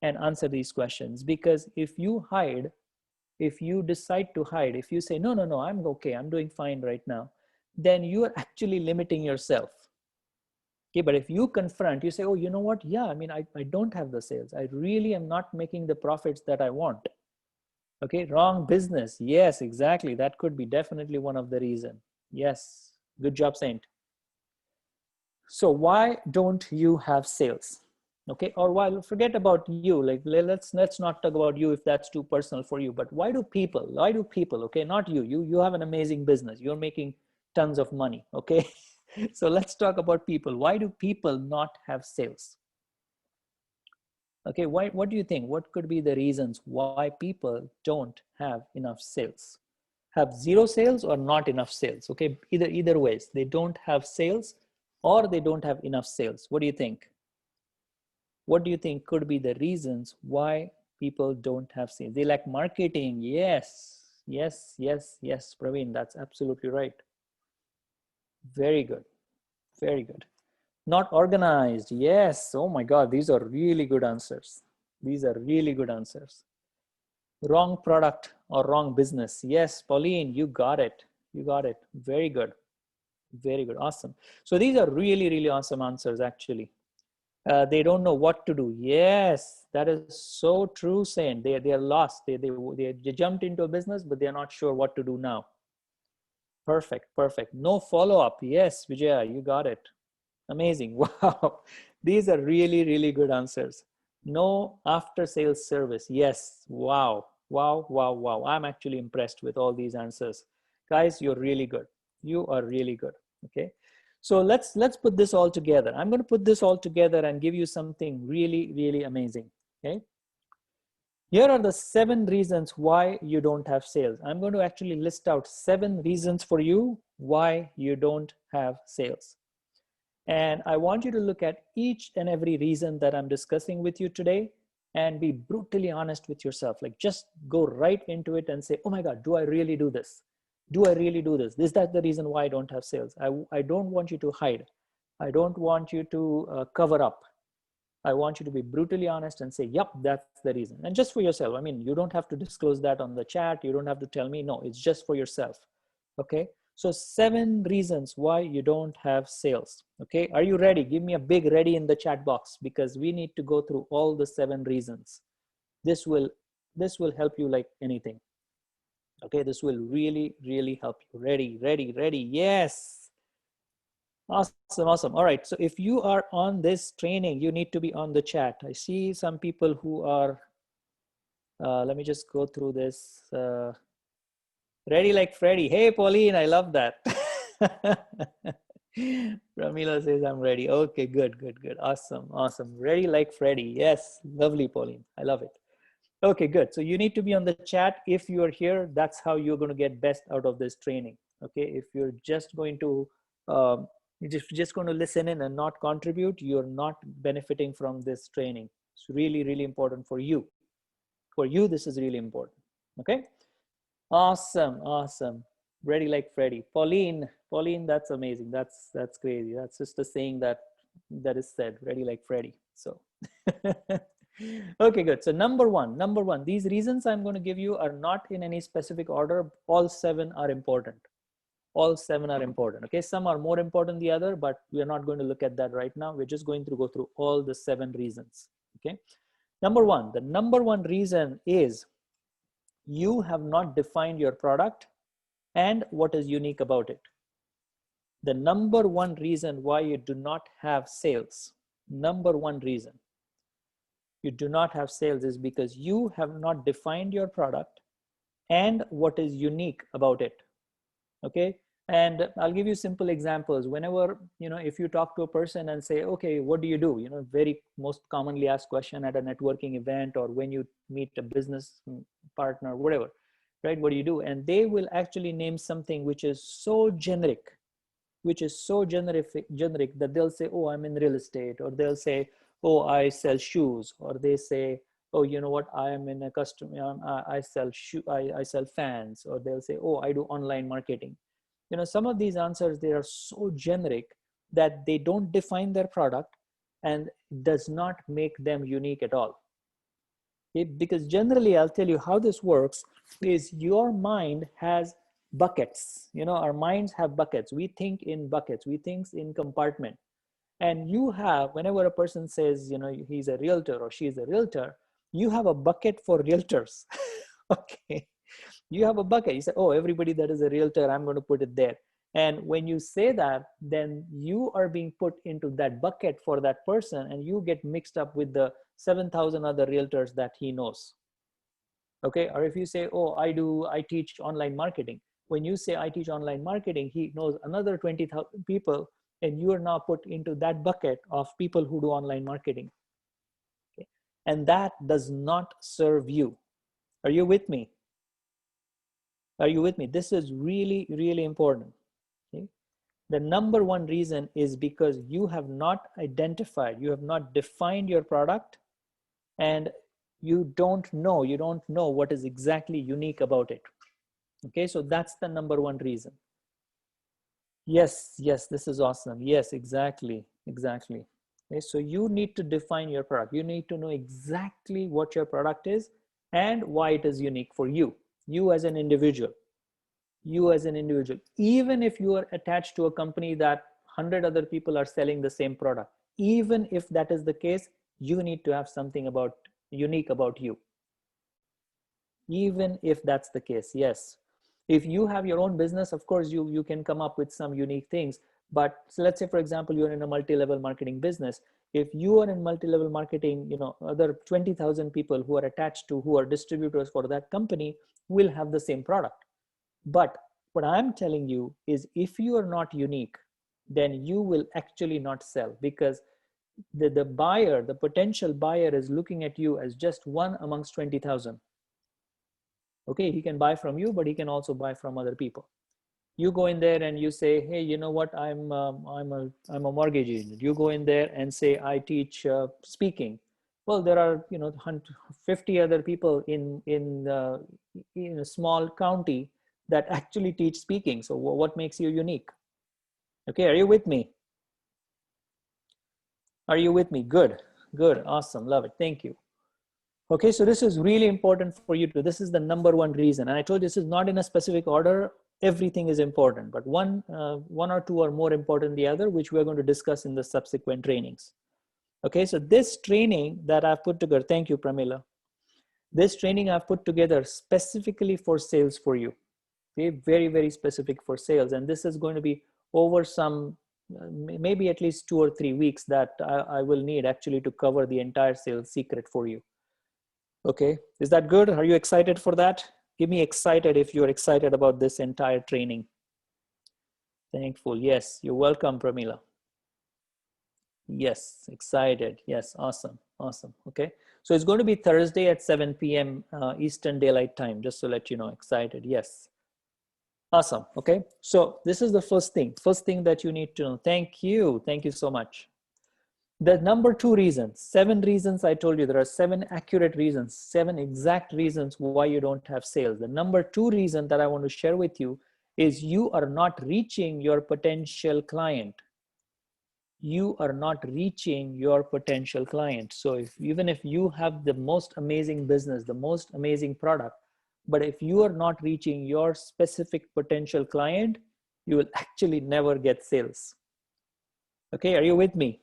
and answer these questions. Because if you hide, if you decide to hide, if you say, no, I'm okay, I'm doing fine right now, then you are actually limiting yourself. Okay, but if you confront, you say, oh, you know what? Yeah, I mean, I don't have the sales. I really am not making the profits that I want. Okay, wrong business. Yes, exactly. That could be definitely one of the reasons. Yes, good job, Saint. So why don't you have sales? Okay, or while forget about you, like let's not talk about you if that's too personal for you, but why do people, okay, not you, you have an amazing business, you're making tons of money, okay? So let's talk about people. Why do people not have sales? Okay, why, what do you think? What could be the reasons why people don't have enough sales? Have zero sales or not enough sales? Okay, either ways, they don't have sales or they don't have enough sales. What do you think? What do you think could be the reasons why people don't have sales? They lack marketing. Yes, Praveen, that's absolutely right. Very good, very good. Not organized. Yes, oh my God, these are really good answers. These are really good answers. Wrong product or wrong business. Yes, Pauline, you got it. You got it. Very good. Very good. Awesome. So these are really awesome answers, actually. They don't know what to do. Yes, that is so true, Saint. They are lost. They jumped into a business, but they're not sure what to do now. Perfect. No follow-up. Yes, Vijaya, you got it. Amazing. Wow. These are really good answers. No after-sales service. Yes. Wow. I'm actually impressed with all these answers. Guys, you're really good. You are really good. Okay. So let's put this all together. I'm going to put this all together and give you something really amazing. Okay. Here are the 7 reasons why you don't have sales. I'm going to actually list out 7 reasons for you why you don't have sales. And I want you to look at each and every reason that I'm discussing with you today and be brutally honest with yourself. Like just go right into it and say, oh my God, do I really do this? Do I really do this? Is that the reason why I don't have sales? I don't want you to hide. I don't want you to cover up. I want you to be brutally honest and say, yep, that's the reason. And just for yourself. I mean, you don't have to disclose that on the chat. You don't have to tell me. No, it's just for yourself. Okay. So 7 reasons why you don't have sales. Okay. Are you ready? Give me a big ready in the chat box because we need to go through all the 7 reasons. This will help you like anything. Okay. This will really help you. Ready. Yes. Awesome. All right. So if you are on this training, you need to be on the chat. I see some people who are, let me just go through this. Ready like Freddy. Hey, Pauline, I love that. Ramila says I'm ready. Okay, good. Awesome. Ready like Freddy. Yes, lovely, Pauline. I love it. Okay, good. So you need to be on the chat. If you're here, that's how you're going to get best out of this training. Okay, if you're just going to You're just going to listen in and not contribute, you're not benefiting from this training. It's really, really important for you. For you, this is really important. Okay. Awesome. Awesome. Ready like Freddy. Pauline, that's amazing. That's crazy. That's just a saying that is said. Ready like Freddy. So okay, good. So number one, these reasons I'm going to give you are not in any specific order. All 7 are important. All 7 are important. Okay, some are more important than the other, but we are not going to look at that right now. We're just going to go through all the 7 reasons. Okay. Number one, the number one reason is you have not defined your product and what is unique about it. The number one reason why you do not have sales, number one reason you do not have sales is because you have not defined your product and what is unique about it. Okay. And I'll give you simple examples. Whenever, if you talk to a person and say, okay, what do you do? Very most commonly asked question at a networking event or when you meet a business partner, whatever, right? What do you do? And they will actually name something which is so generic, that they'll say, oh, I'm in real estate, or they'll say, oh, I sell shoes, or they say, oh, you know what, I am in a custom, I sell fans, or they'll say, oh, I do online marketing. Some of these answers, they are so generic that they don't define their product and does not make them unique at all. Because generally, I'll tell you how this works is your mind has buckets. Our minds have buckets. We think in buckets. We think in compartment. And you have, whenever a person says, he's a realtor or she's a realtor, you have a bucket for realtors. Okay. You have a bucket. You say, oh, everybody that is a realtor, I'm going to put it there. And when you say that, then you are being put into that bucket for that person, and you get mixed up with the 7,000 other realtors that he knows. Okay. Or if you say, oh, I teach online marketing. When you say I teach online marketing, he knows another 20,000 people, and you are now put into that bucket of people who do online marketing. Okay. And that does not serve you. Are you with me? Are you with me? This is really, really important. Okay. The number one reason is because you have not identified, you have not defined your product, and you don't know what is exactly unique about it. Okay, so that's the number one reason. Yes, this is awesome. Yes, exactly. Okay, so you need to define your product. You need to know exactly what your product is and why it is unique for you as an individual. Even if you are attached to a company that 100 other people are selling the same product, even if that is the case, you need to have something unique about you. Even if that's the case, yes. If you have your own business, of course, you can come up with some unique things. But so let's say, for example, you're in a multi-level marketing business. If you are in multi-level marketing, other 20,000 people who are attached to, who are distributors for that company, will have the same product. But what I'm telling you is, if you are not unique, then you will actually not sell, because the buyer, the potential buyer, is looking at you as just one amongst 20,000. Okay, he can buy from you, but he can also buy from other people. You go in there and you say, hey, you know what, I'm a mortgage agent. You go in there and say, I teach speaking. Well, there are 50 other people in a small county that actually teach speaking. So what makes you unique? Okay, are you with me? Are you with me? Good, awesome, love it, thank you. Okay, so this is really important for you to, this is the number one reason. And I told you this is not in a specific order. Everything is important, but one or two are more important than the other, which we're going to discuss in the subsequent trainings. Okay, so this training that I've put together, thank you, Pramila. This training I've put together specifically for sales for you. Okay, very, very specific for sales. And this is going to be over some, maybe at least 2 or 3 weeks that I will need actually to cover the entire sales secret for you. Okay, is that good? Are you excited for that? Give me excited if you're excited about this entire training. Thankful. Yes, you're welcome, Pramila. Yes, excited. Yes, awesome. Okay, so it's going to be Thursday at 7 p.m. Eastern Daylight Time, just to let you know. Excited. Yes. Awesome. Okay. So this is the first thing that you need to know. Thank you. Thank you so much. The number two reasons, 7 reasons I told you, there are 7 accurate reasons, 7 exact reasons why you don't have sales. The number two reason that I want to share with you is you are not reaching your potential client. You are not reaching your potential client. So even if you have the most amazing business, the most amazing product, but if you are not reaching your specific potential client, you will actually never get sales. Okay, are you with me?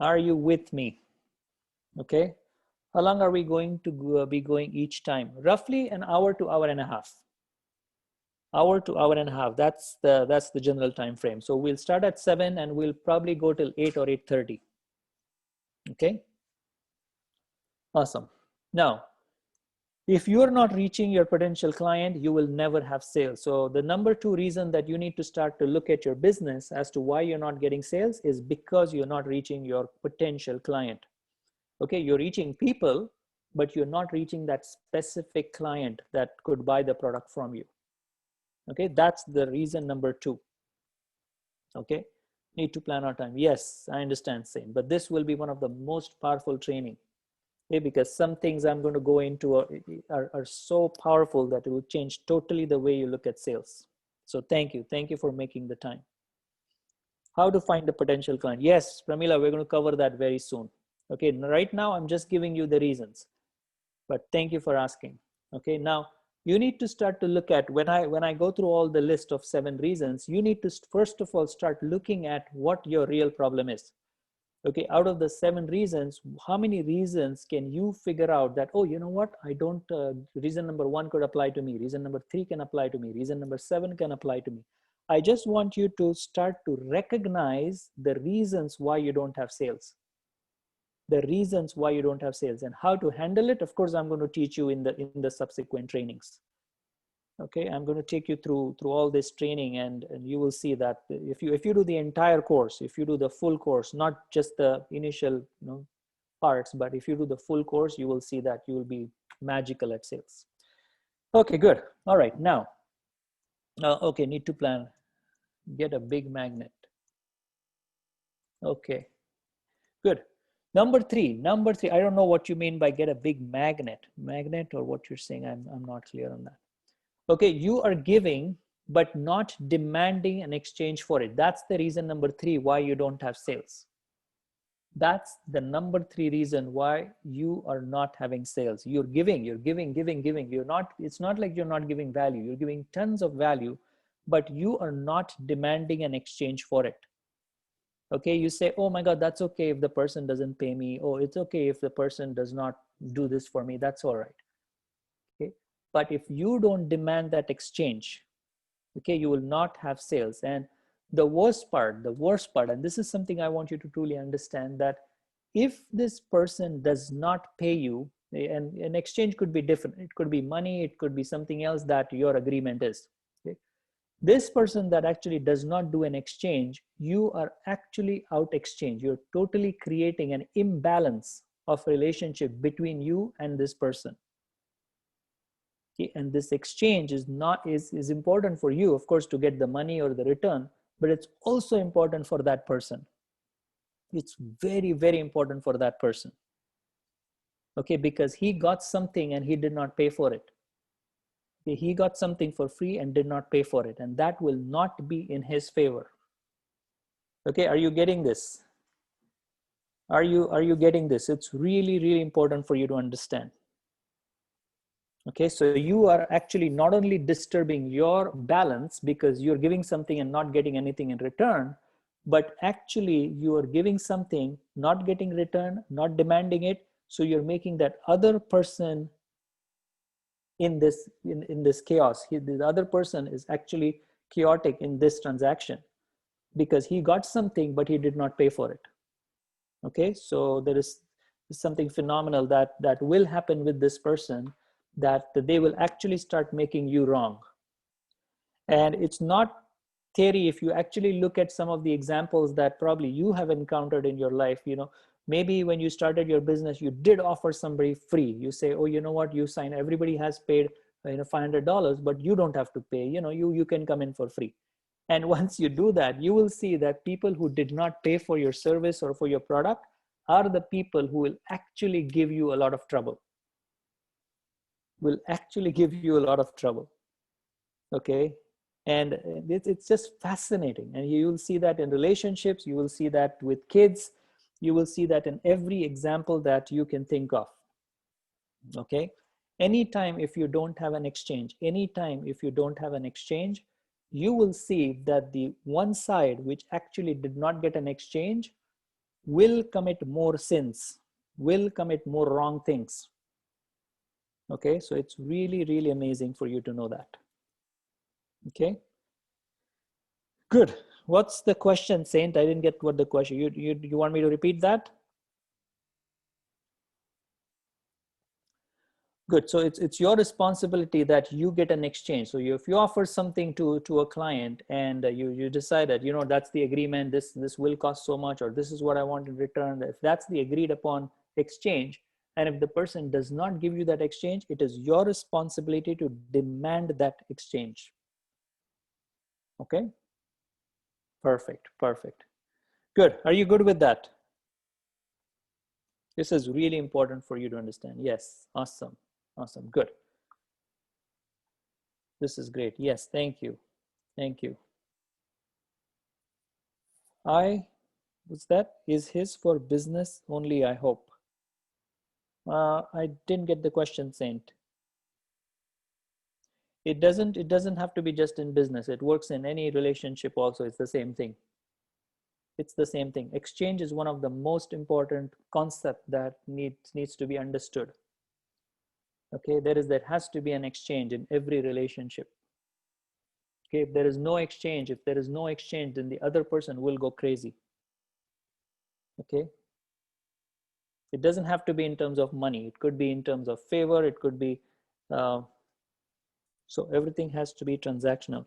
Are you with me? Okay. How long are we going to be going each time? Roughly an hour to hour and a half. Hour to hour and a half. That's the general time frame. So we'll start at 7 and we'll probably go till 8 or 8:30. Okay. Awesome. Now, if you're not reaching your potential client, you will never have sales. So the number two reason that you need to start to look at your business as to why you're not getting sales is because you're not reaching your potential client. Okay, you're reaching people, but you're not reaching that specific client that could buy the product from you. Okay, that's the reason number two. Okay, need to plan our time. Yes, I understand, same, but this will be one of the most powerful training. Okay, because some things I'm going to go into are so powerful that it will change totally the way you look at sales. So thank you for making the time. How to find the potential client? Yes, Pramila, we're going to cover that very soon. Okay, right now I'm just giving you the reasons, but thank you for asking. Okay, now you need to start to look at, when I go through all the list of 7 reasons, you need to first of all start looking at what your real problem is. Okay, out of the 7 reasons, how many reasons can you figure out that, oh, you know what, I don't, reason number 1 could apply to me, reason number 3 can apply to me, reason number 7 can apply to me. I just want you to start to recognize the reasons why you don't have sales. The reasons why you don't have sales and how to handle it. Of course, I'm going to teach you in the subsequent trainings. Okay, I'm going to take you through all this training, and you will see that if you do the entire course, if you do the full course, not just the initial parts, but if you do the full course, you will see that you will be magical at sales. Okay, good. All right, now, okay, need to plan. Get a big magnet. Okay, good. Number three, I don't know what you mean by get a big magnet or what you're saying. I'm not clear on that. Okay, you are giving, but not demanding an exchange for it. That's the reason number 3, why you don't have sales. That's the number 3 reason why you are not having sales. You're giving. You're not, it's not like you're not giving value. You're giving tons of value, but you are not demanding an exchange for it. Okay, you say, oh my God, that's okay if the person doesn't pay me. Oh, it's okay if the person does not do this for me. That's all right. Okay, but if you don't demand that exchange, okay, you will not have sales. And the worst part, and this is something I want you to truly understand, that if this person does not pay you, and an exchange could be different. It could be money, it could be something else that your agreement is. Okay? This person that actually does not do an exchange, you are actually out exchange. You're totally creating an imbalance of relationship between you and this person. Okay? And this exchange is important for you, of course, to get the money or the return, but it's also important for that person. It's very, very important for that person. Okay, because he got something and he did not pay for it. Okay, he got something for free and did not pay for it, and that will not be in his favor. Okay, are you getting this? Are you getting this? It's really, really important for you to understand. Okay, so you are actually not only disturbing your balance because you're giving something and not getting anything in return, but actually you are giving something, not getting return, not demanding it. So you're making that other person in this chaos. The other person is actually chaotic in this transaction because he got something, but he did not pay for it. Okay, so there is something phenomenal that will happen with this person, that they will actually start making you wrong. And it's not theory. If you actually look at some of the examples that probably you have encountered in your life, maybe when you started your business, you did offer somebody free. You say, oh, you know what, you sign, everybody has paid, $500, but you don't have to pay, you can come in for free. And once you do that, you will see that people who did not pay for your service or for your product are the people who will actually give you a lot of trouble. Okay. And it's just fascinating. And you will see that in relationships, you will see that with kids, you will see that in every example that you can think of. Okay. Anytime if you don't have an exchange, you will see that the one side which actually did not get an exchange will commit more sins, will commit more wrong things. Okay, so it's really, really amazing for you to know that. Okay, good. What's the question, Saint? I didn't get what the question. You want me to repeat that? Good. So it's your responsibility that you get an exchange. So if you offer something to a client and you decide that, that's the agreement, this will cost so much, or this is what I want in return. If that's the agreed upon exchange, and if the person does not give you that exchange, it is your responsibility to demand that exchange. Okay. Perfect. Perfect. Good. Are you good with that? This is really important for you to understand. Yes. Awesome. Awesome. Good. This is great. Yes. Thank you. Thank you. What's that? Is his for business only, I hope. I didn't get the question, Saint. It doesn't have to be just in business. It works in any relationship also. It's the same thing. It's the same thing. Exchange is one of the most important concepts that needs to be understood. Okay, there has to be an exchange in every relationship. Okay, if there is no exchange, then the other person will go crazy. Okay, it doesn't have to be in terms of money. It could be in terms of favor. It could be, so everything has to be transactional.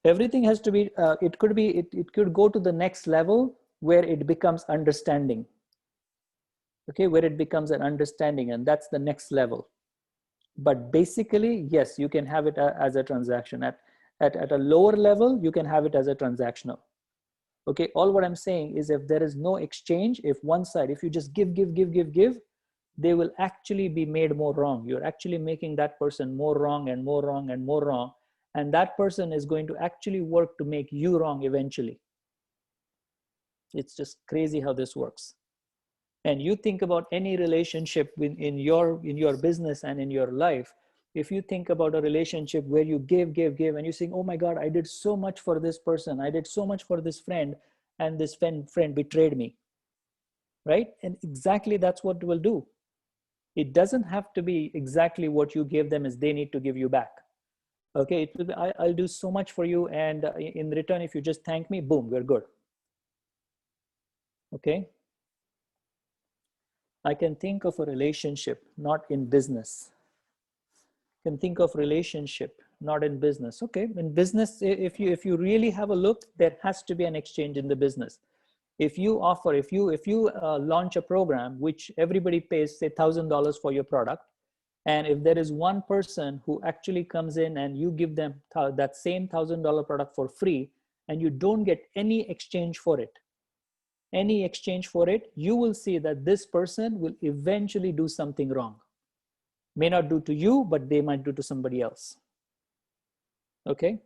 Everything has to be, it could go to the next level where it becomes understanding. Okay, where it becomes an understanding, and that's the next level. But basically, yes, you can have it as a transaction. At a lower level, you can have it as a transactional. Okay, all what I'm saying is if there is no exchange, if one side, if you just give, they will actually be made more wrong. You're actually making that person more wrong and more wrong and more wrong. And that person is going to actually work to make you wrong eventually. It's just crazy how this works. And you think about any relationship in your business and in your life. If you think about a relationship where you give, and you think, oh my God, I did so much for this person. I did so much for this friend, and this friend betrayed me. Right? And exactly that's what we'll do. It doesn't have to be exactly what you gave them as they need to give you back. Okay, it will be, I'll do so much for you, and in return, if you just thank me, boom, we're good. Okay. I can think of a relationship, not in business. Can think of relationship, not in business. Okay, in business, if you really have a look, there has to be an exchange in the business. If you offer, if you launch a program which everybody pays, say $1,000 for your product, and if there is one person who actually comes in and you give them that same $1,000 product for free, and you don't get any exchange for it, you will see that this person will eventually do something wrong. May not do to you, but they might do to somebody else. Okay.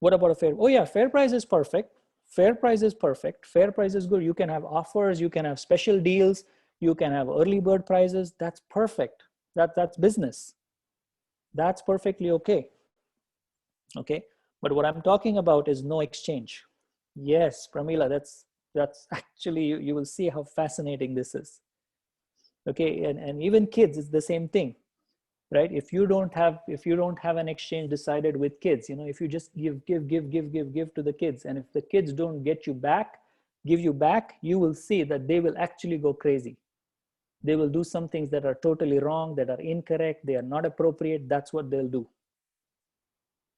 What about a fair? Oh yeah, fair price is perfect. Fair price is perfect. Fair price is good. You can have offers, you can have special deals, you can have early bird prices. That's perfect. That's business. That's perfectly okay. Okay. But what I'm talking about is no exchange. Yes, Pramila, that's actually, you will see how fascinating this is. Okay, and even kids, it's the same thing, right? If you don't have an exchange decided with kids, if you just give to the kids, and if the kids don't give you back, you will see that they will actually go crazy. They will do some things that are totally wrong, that are incorrect, they are not appropriate. That's what they'll do.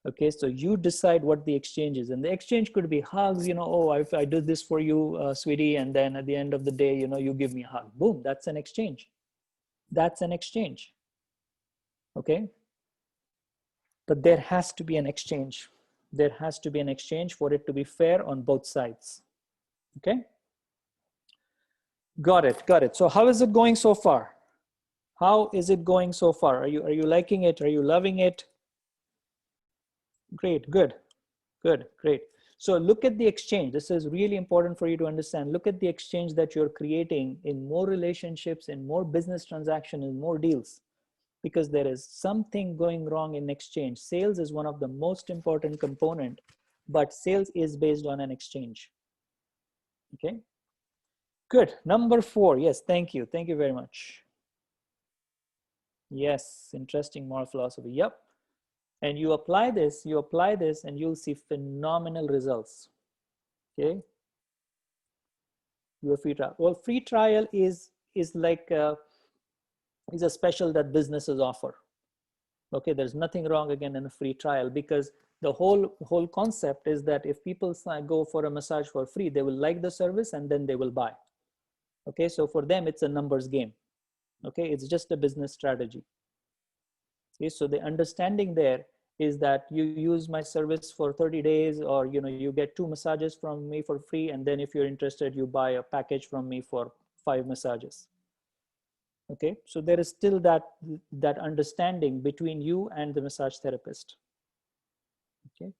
Okay, so you decide what the exchange is, and the exchange could be hugs. Oh, I did this for you, sweetie, and then at the end of the day, you give me a hug. Boom, that's an exchange. That's an exchange. Okay. But there has to be an exchange. There has to be an exchange for it to be fair on both sides. Okay? Got it, got it. So how is it going so far? How is it going so far? Are you liking it? Are you loving it? Great, good, good, great. So look at the exchange. This is really important for you to understand. Look at the exchange that you're creating in more relationships, in more business transactions, in more deals, because there is something going wrong in exchange. Sales is one of the most important component, but sales is based on an exchange. Okay, good. Number 4. Yes, thank you. Thank you very much. Yes, interesting moral philosophy. Yep. And you apply this, and you'll see phenomenal results. Okay. Your free trial. Well, free trial is like is a special that businesses offer. Okay, there's nothing wrong again in a free trial, because the whole concept is that if people go for a massage for free, they will like the service and then they will buy. Okay, so for them it's a numbers game. Okay, it's just a business strategy. Okay, so the understanding there is that you use my service for 30 days, or you get 2 massages from me for free, and then if you're interested, you buy a package from me for 5 massages. Okay, so there is still that understanding between you and the massage therapist. Okay,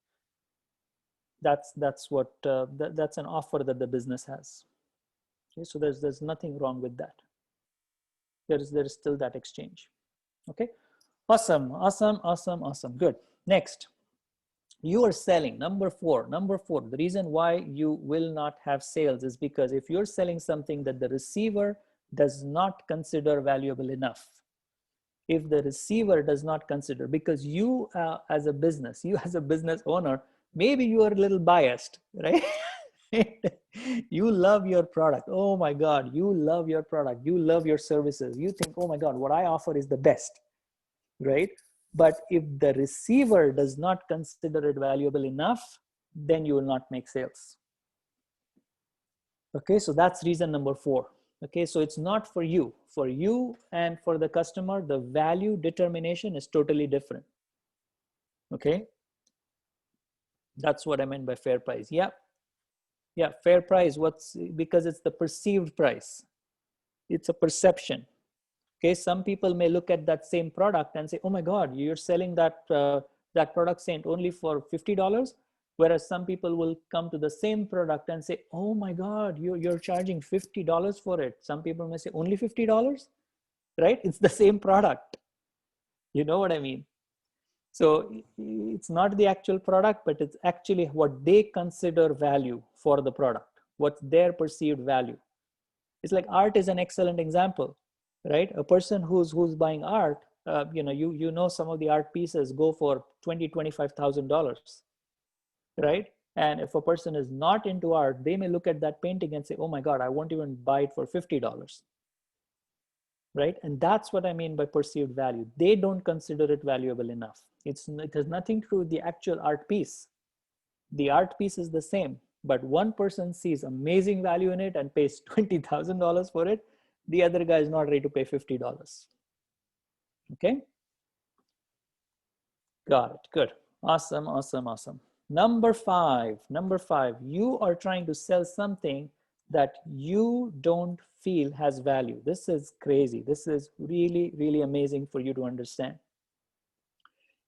that's what that's an offer that the business has. Okay, so there's nothing wrong with that. There is still that exchange. Okay, awesome, awesome, awesome, awesome. Good. Next, you are selling. Number four, the reason why you will not have sales is because if you're selling something that the receiver does not consider valuable enough, if the receiver does not consider, because you as a business owner, maybe you are a little biased, right? You love your product. Oh my God, you love your product. You love your services. You think, oh my God, what I offer is the best, right? But if the receiver does not consider it valuable enough, then you will not make sales. Okay, so that's reason number 4. Okay, so it's not for you. For you and for the customer, the value determination is totally different. Okay, that's what I meant by fair price. Yeah, yeah, fair price. Because it's the perceived price. It's a perception. Okay, some people may look at that same product and say, oh my God, you're selling that that product Saint only for $50. Whereas some people will come to the same product and say, oh my God, you're charging $50 for it. Some people may say only $50, right? It's the same product. You know what I mean? So it's not the actual product, but it's actually what they consider value for the product. What's their perceived value? It's like art is an excellent example, right? A person who's buying art, you know some of the art pieces go for $20,000-$25,000, right? And if a person is not into art, they may look at that painting and say, oh my God, I won't even buy it for $50, right? And that's what I mean by perceived value. They don't consider it valuable enough. It has nothing to do with the actual art piece. The art piece is the same, but one person sees amazing value in it and pays $20,000 for it. The other guy is not ready to pay $50. Okay. Got it. Good. Awesome. Awesome. Awesome. Number five, you are trying to sell something that you don't feel has value. This is crazy. This is really, really amazing for you to understand.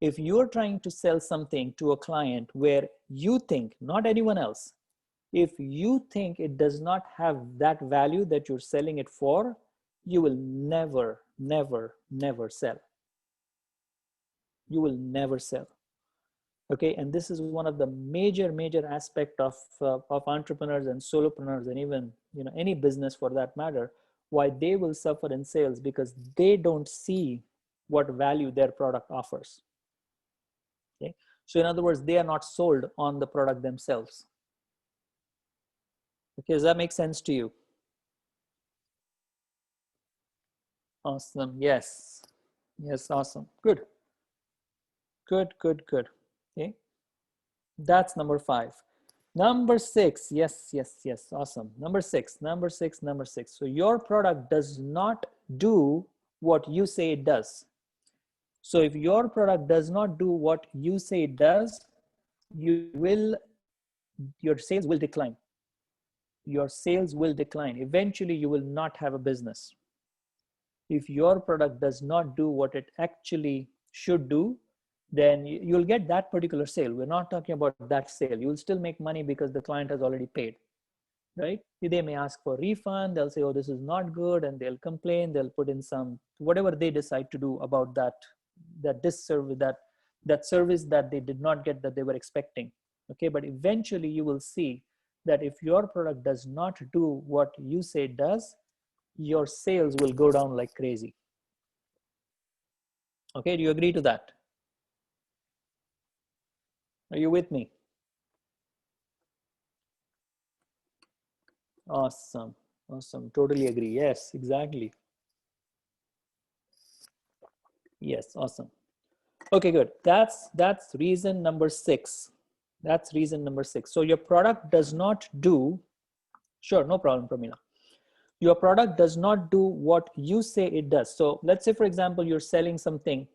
If you're trying to sell something to a client where you think, not anyone else, if you think it does not have that value that you're selling it for, you will never, never, never sell. You will never sell. Okay, and this is one of the major aspect of entrepreneurs and solopreneurs, and even any business for that matter, why they will suffer in sales, because they don't see what value their product offers. Okay, so in other words, they are not sold on the product themselves. Okay, does that make sense to you? Awesome. Yes. Yes. Awesome. Good. Good. Good. Good. Okay. That's number 5. Number 6. Yes. Yes. Yes. Awesome. Number 6. So your product does not do what you say it does. So if your product does not do what you say it does, your sales will decline. Your sales will decline. Eventually, you will not have a business. If your product does not do what it actually should do, then you'll get that particular sale. We're not talking about that sale. You'll still make money because the client has already paid, right? They may ask for a refund. They'll say, oh, this is not good. And they'll complain. They'll put in some, whatever they decide to do about that service that they did not get that they were expecting. Okay, but eventually you will see that if your product does not do what you say it does, your sales will go down like crazy. Okay, do you agree to that? Are you with me? Awesome. Awesome. Totally agree. Yes, exactly. Yes, awesome. Okay, good. That's reason number 6. That's reason number 6. So your product does not do, sure, no problem, Pramila. Your product does not do what you say it does. So let's say, for example, you're selling something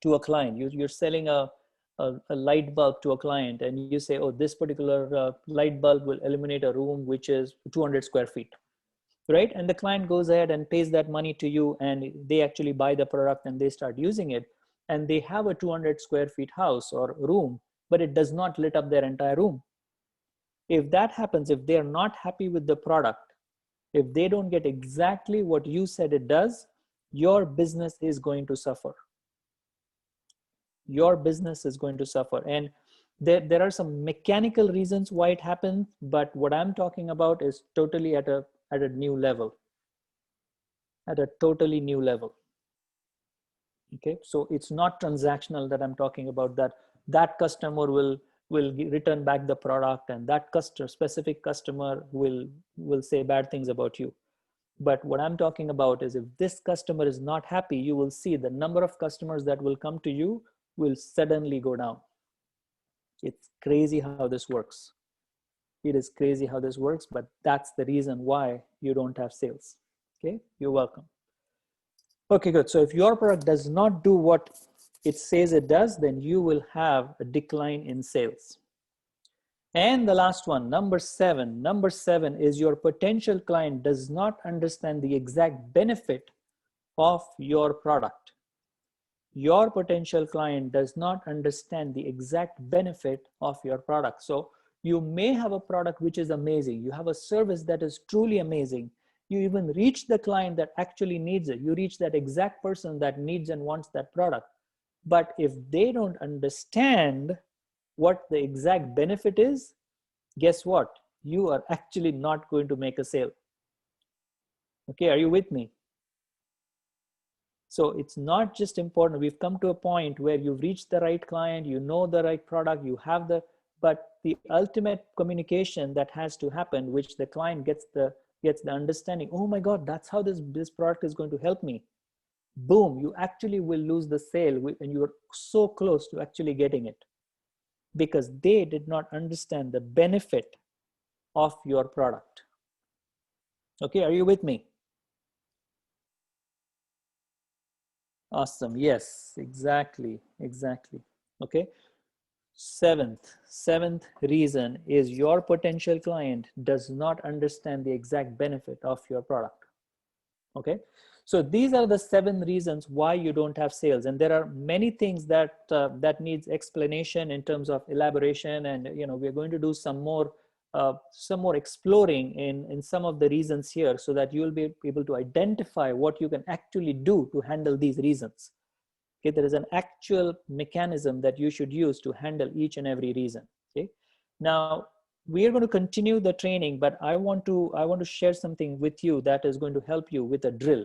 to a client. You're selling a light bulb to a client, and you say, oh, this particular light bulb will illuminate a room which is 200 square feet, right? And the client goes ahead and pays that money to you, and they actually buy the product and they start using it, and they have a 200 square feet house or room, but it does not lit up their entire room. If that happens, if they're not happy with the product, if they don't get exactly what you said it does, your business is going to suffer. Your business is going to suffer. And there are some mechanical reasons why it happens, but what I'm talking about is totally at a new level, at a totally new level. Okay, so it's not transactional that I'm talking about, that customer will return back the product, and that specific customer will say bad things about you. But what I'm talking about is, if this customer is not happy, you will see the number of customers that will come to you will suddenly go down. It's crazy how this works. It is crazy how this works, but that's the reason why you don't have sales. Okay, you're welcome. Okay, good. So if your product does not do what it says it does, then you will have a decline in sales. And the last one, number 7. Number 7 is your potential client does not understand the exact benefit of your product. Your potential client does not understand the exact benefit of your product. So you may have a product which is amazing. You have a service that is truly amazing. You even reach the client that actually needs it. You reach that exact person that needs and wants that product. But if they don't understand what the exact benefit is, guess what? You are actually not going to make a sale. Okay, are you with me? So it's not just important. We've come to a point where you've reached the right client, you know the right product, you have but the ultimate communication that has to happen, which the client gets the understanding, oh my God, that's how this product is going to help me. Boom, you actually will lose the sale, and you're so close to actually getting it, because they did not understand the benefit of your product. Okay, are you with me? Awesome. Yes, exactly. Okay. Seventh reason is your potential client does not understand the exact benefit of your product. Okay. So these are the 7 reasons why you don't have sales, and there are many things that that needs explanation in terms of elaboration, and we're going to do some more exploring in some of the reasons here, so that you'll be able to identify what you can actually do to handle these reasons. Okay, there is an actual mechanism that you should use to handle each and every reason. Okay, now we are going to continue the training, but I want to share something with you that is going to help you with a drill.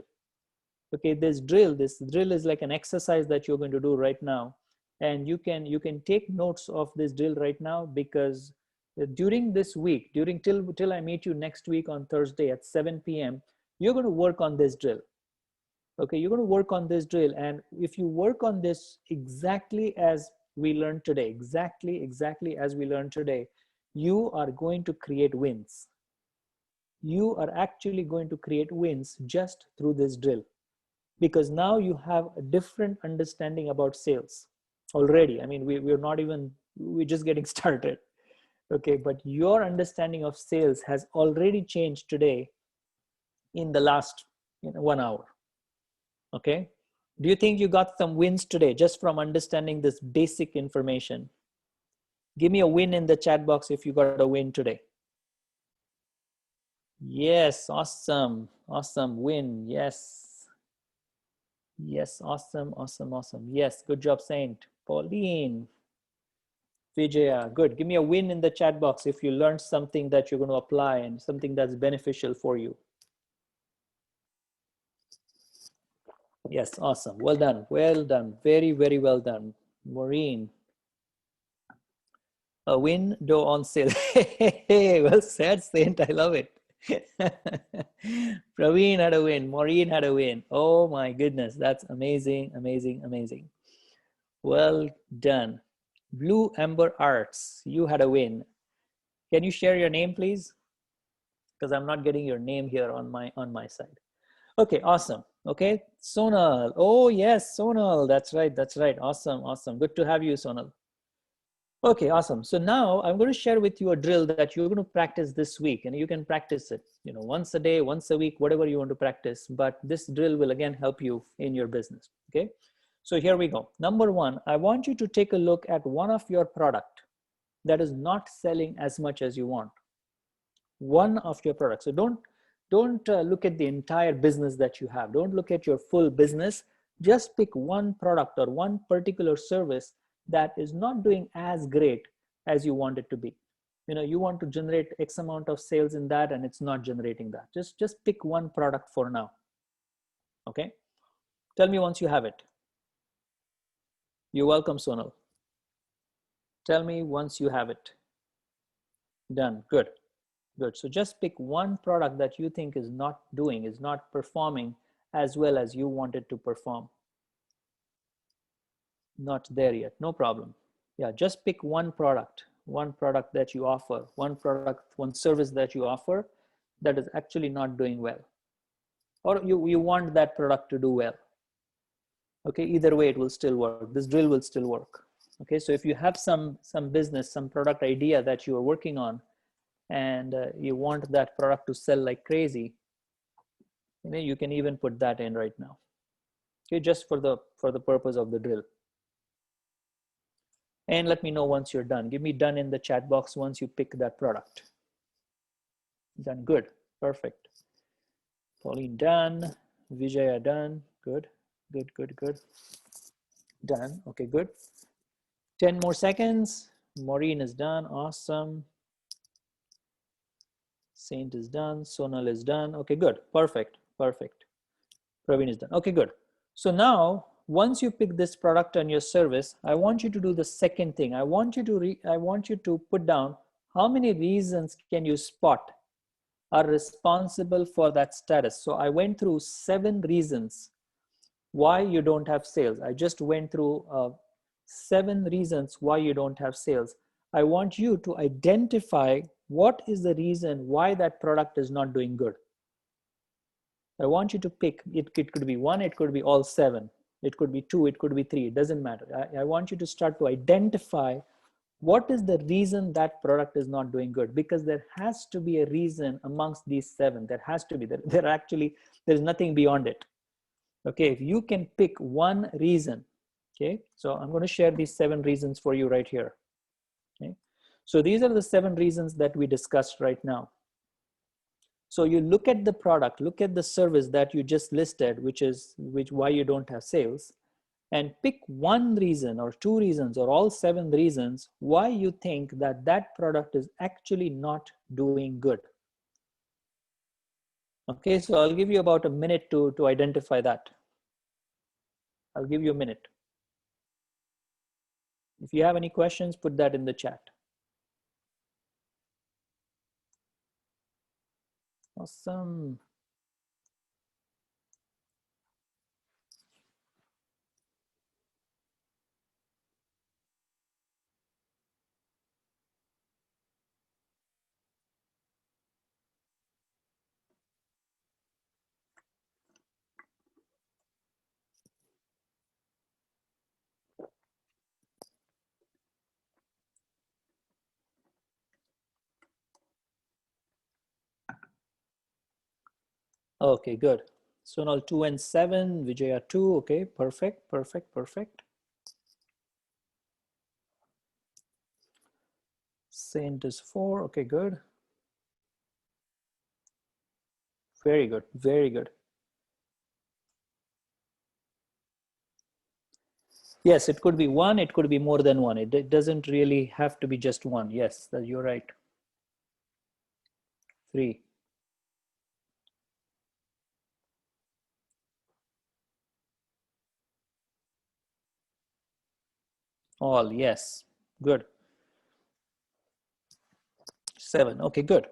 Okay, this drill is like an exercise that you're going to do right now, and you can take notes of this drill right now, because during this week, till I meet you next week on Thursday at 7 p.m., you're going to work on this drill. Okay, you're going to work on this drill, and if you work on this exactly as we learned today, exactly as we learned today, you are going to create wins. You are actually going to create wins just through this drill. because now you have a different understanding about sales already. I mean, we're just getting started. Okay, but your understanding of sales has already changed today in the last 1 hour. Okay, do you think you got some wins today just from understanding this basic information? Give me a win in the chat box if you got a win today. Yes, awesome, awesome, win, yes. Yes, awesome, awesome, awesome. Yes, good job, Saint. Pauline, Vijaya, good. Give me a win in the chat box if you learned something that you're going to apply and something that's beneficial for you. Yes, awesome. Well done. Well done. Very, very well done. Maureen, a window on sale. Well said, Saint. I love it. Praveen had a win. Maureen had a win. Oh my goodness. That's amazing, amazing, amazing. Well done. Blue Amber Arts, you had a win. Can you share your name, please? Because I'm not getting your name here on my side. Okay, awesome. Okay, Sonal. Oh yes, Sonal. That's right. That's right. Awesome, awesome. Good to have you, Sonal. Okay, awesome. So now I'm going to share with you a drill that you're going to practice this week, and you can practice it, once a day, once a week, whatever you want to practice. But this drill will again help you in your business. Okay. So here we go. Number one, I want you to take a look at one of your product that is not selling as much as you want. One of your products. So don't look at the entire business that you have. Don't look at your full business. Just pick one product or one particular service that is not doing as great as you want it to be. You want to generate X amount of sales in that and it's not generating that. Just pick one product for now. Okay. Tell me once you have it. You're welcome, Sonal. Tell me once you have it. Done. Good. Good. So just pick one product that you think is not performing as well as you want it to perform. Not there yet. No problem. Yeah, just pick one product that you offer, one service that you offer that is actually not doing well. Or you want that product to do well. Okay, either way it will still work. This drill will still work. Okay, so if you have some business, some product idea that you are working on, and you want that product to sell like crazy, you can even put that in right now. Okay, just for the purpose of the drill. And let me know once you're done. Give me done in the chat box once you pick that product. Done. Good. Perfect. Pauline done. Vijaya done. Good. Good, good, good. Done. Okay, good. 10 more seconds. Maureen is done. Awesome. Saint is done. Sonal is done. Okay, good. Perfect. Perfect. Praveen is done. Okay, good. So now, once you pick this product and your service, I want you to do the second thing. I want you to put down how many reasons can you spot are responsible for that status. So I went through 7 reasons why you don't have sales. I just went through 7 reasons why you don't have sales. I want you to identify what is the reason why that product is not doing good. I want you to pick, it could be 1, it could be all 7, it could be 2, it could be 3, it doesn't matter. I want you to start to identify what is the reason that product is not doing good, because there has to be a reason amongst these 7. There has to be. There's nothing beyond it. Okay, if you can pick one reason, okay, so I'm going to share these 7 reasons for you right here. Okay, so these are the 7 reasons that we discussed right now. So you look at the product, look at the service that you just listed, which why you don't have sales, and pick one reason or 2 reasons or all 7 reasons why you think that that product is actually not doing good. Okay, so I'll give you about a minute to identify that. I'll give you a minute. If you have any questions, put that in the chat. Awesome. Okay, good. Sonal 2 and 7, Vijaya 2. Okay, perfect, perfect, perfect. Saint is 4. Okay, good. Very good, very good. Yes, it could be one, it could be more than one. It doesn't really have to be just one. Yes, you're right. 3. All, yes. Good. 7. Okay, good.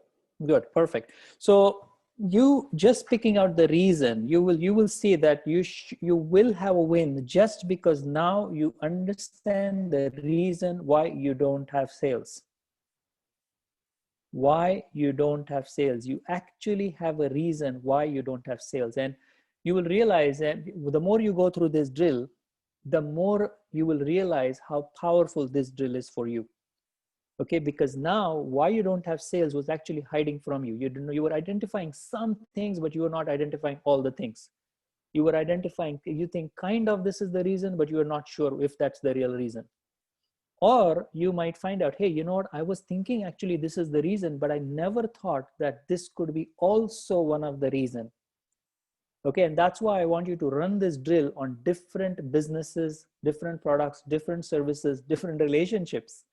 Good, perfect. So you just picking out the reason, you will see that you will have a win just because now you understand the reason why you don't have sales. Why you don't have sales. You actually have a reason why you don't have sales. And you will realize that the more you go through this drill, the more you will realize how powerful this drill is for you. Okay, because now why you don't have sales was actually hiding from you. You didn't know, you were identifying some things, but you were not identifying all the things. You were identifying, you think kind of this is the reason, but you are not sure if that's the real reason. Or you might find out, hey, you know what, I was thinking actually this is the reason, but I never thought that this could be also one of the reason. Okay, and that's why I want you to run this drill on different businesses, different products, different services, different relationships.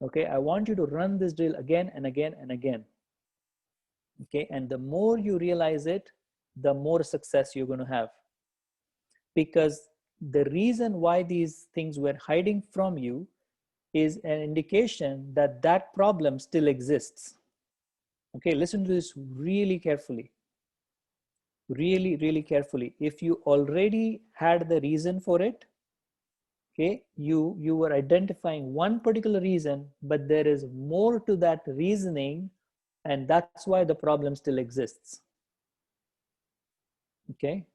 Okay, I want you to run this drill again and again and again. Okay, and the more you realize it, the more success you're going to have. Because the reason why these things were hiding from you is an indication that that problem still exists. Okay, listen to this really carefully. Really, really carefully. If you already had the reason for it, okay, you were identifying one particular reason, but there is more to that reasoning, and that's why the problem still exists. Okay,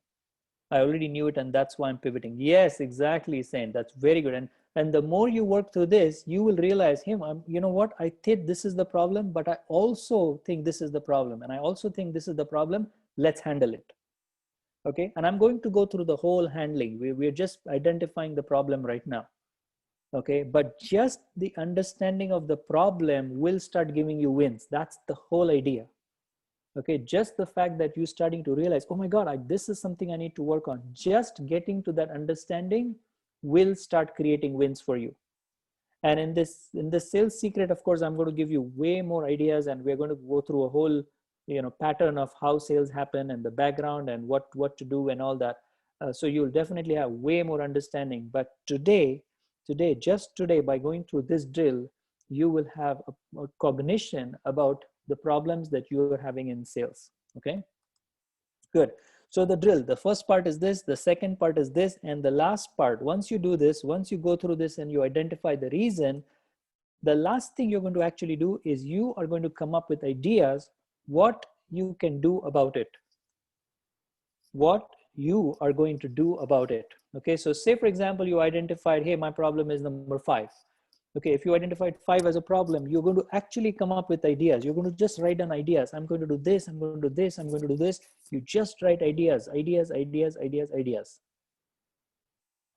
I already knew it, and that's why I'm pivoting. Yes, exactly, Saint. That's very good. And the more you work through this, you will realize, you know what, I think this is the problem, but I also think this is the problem, and I also think this is the problem. Let's handle it. Okay, and I'm going to go through the whole handling. We're just identifying the problem right now. Okay, but just the understanding of the problem will start giving you wins. That's the whole idea. Okay, just the fact that you're starting to realize, oh my God, this is something I need to work on. Just getting to that understanding will start creating wins for you. And in this sales secret, of course, I'm going to give you way more ideas, and we're going to go through a whole pattern of how sales happen and the background and what to do and all that. So you'll definitely have way more understanding. But just today, by going through this drill, you will have a cognition about the problems that you are having in sales. Okay, good. So the drill, the first part is this, the second part is this, and the last part, once you do this, once you go through this and you identify the reason, the last thing you're going to actually do is you are going to come up with ideas what you can do about it. What you are going to do about it. Okay, so say for example, you identified, hey, my problem is number 5. Okay, if you identified 5 as a problem, you're going to actually come up with ideas. You're going to just write down ideas. I'm going to do this, I'm going to do this, I'm going to do this. You just write ideas.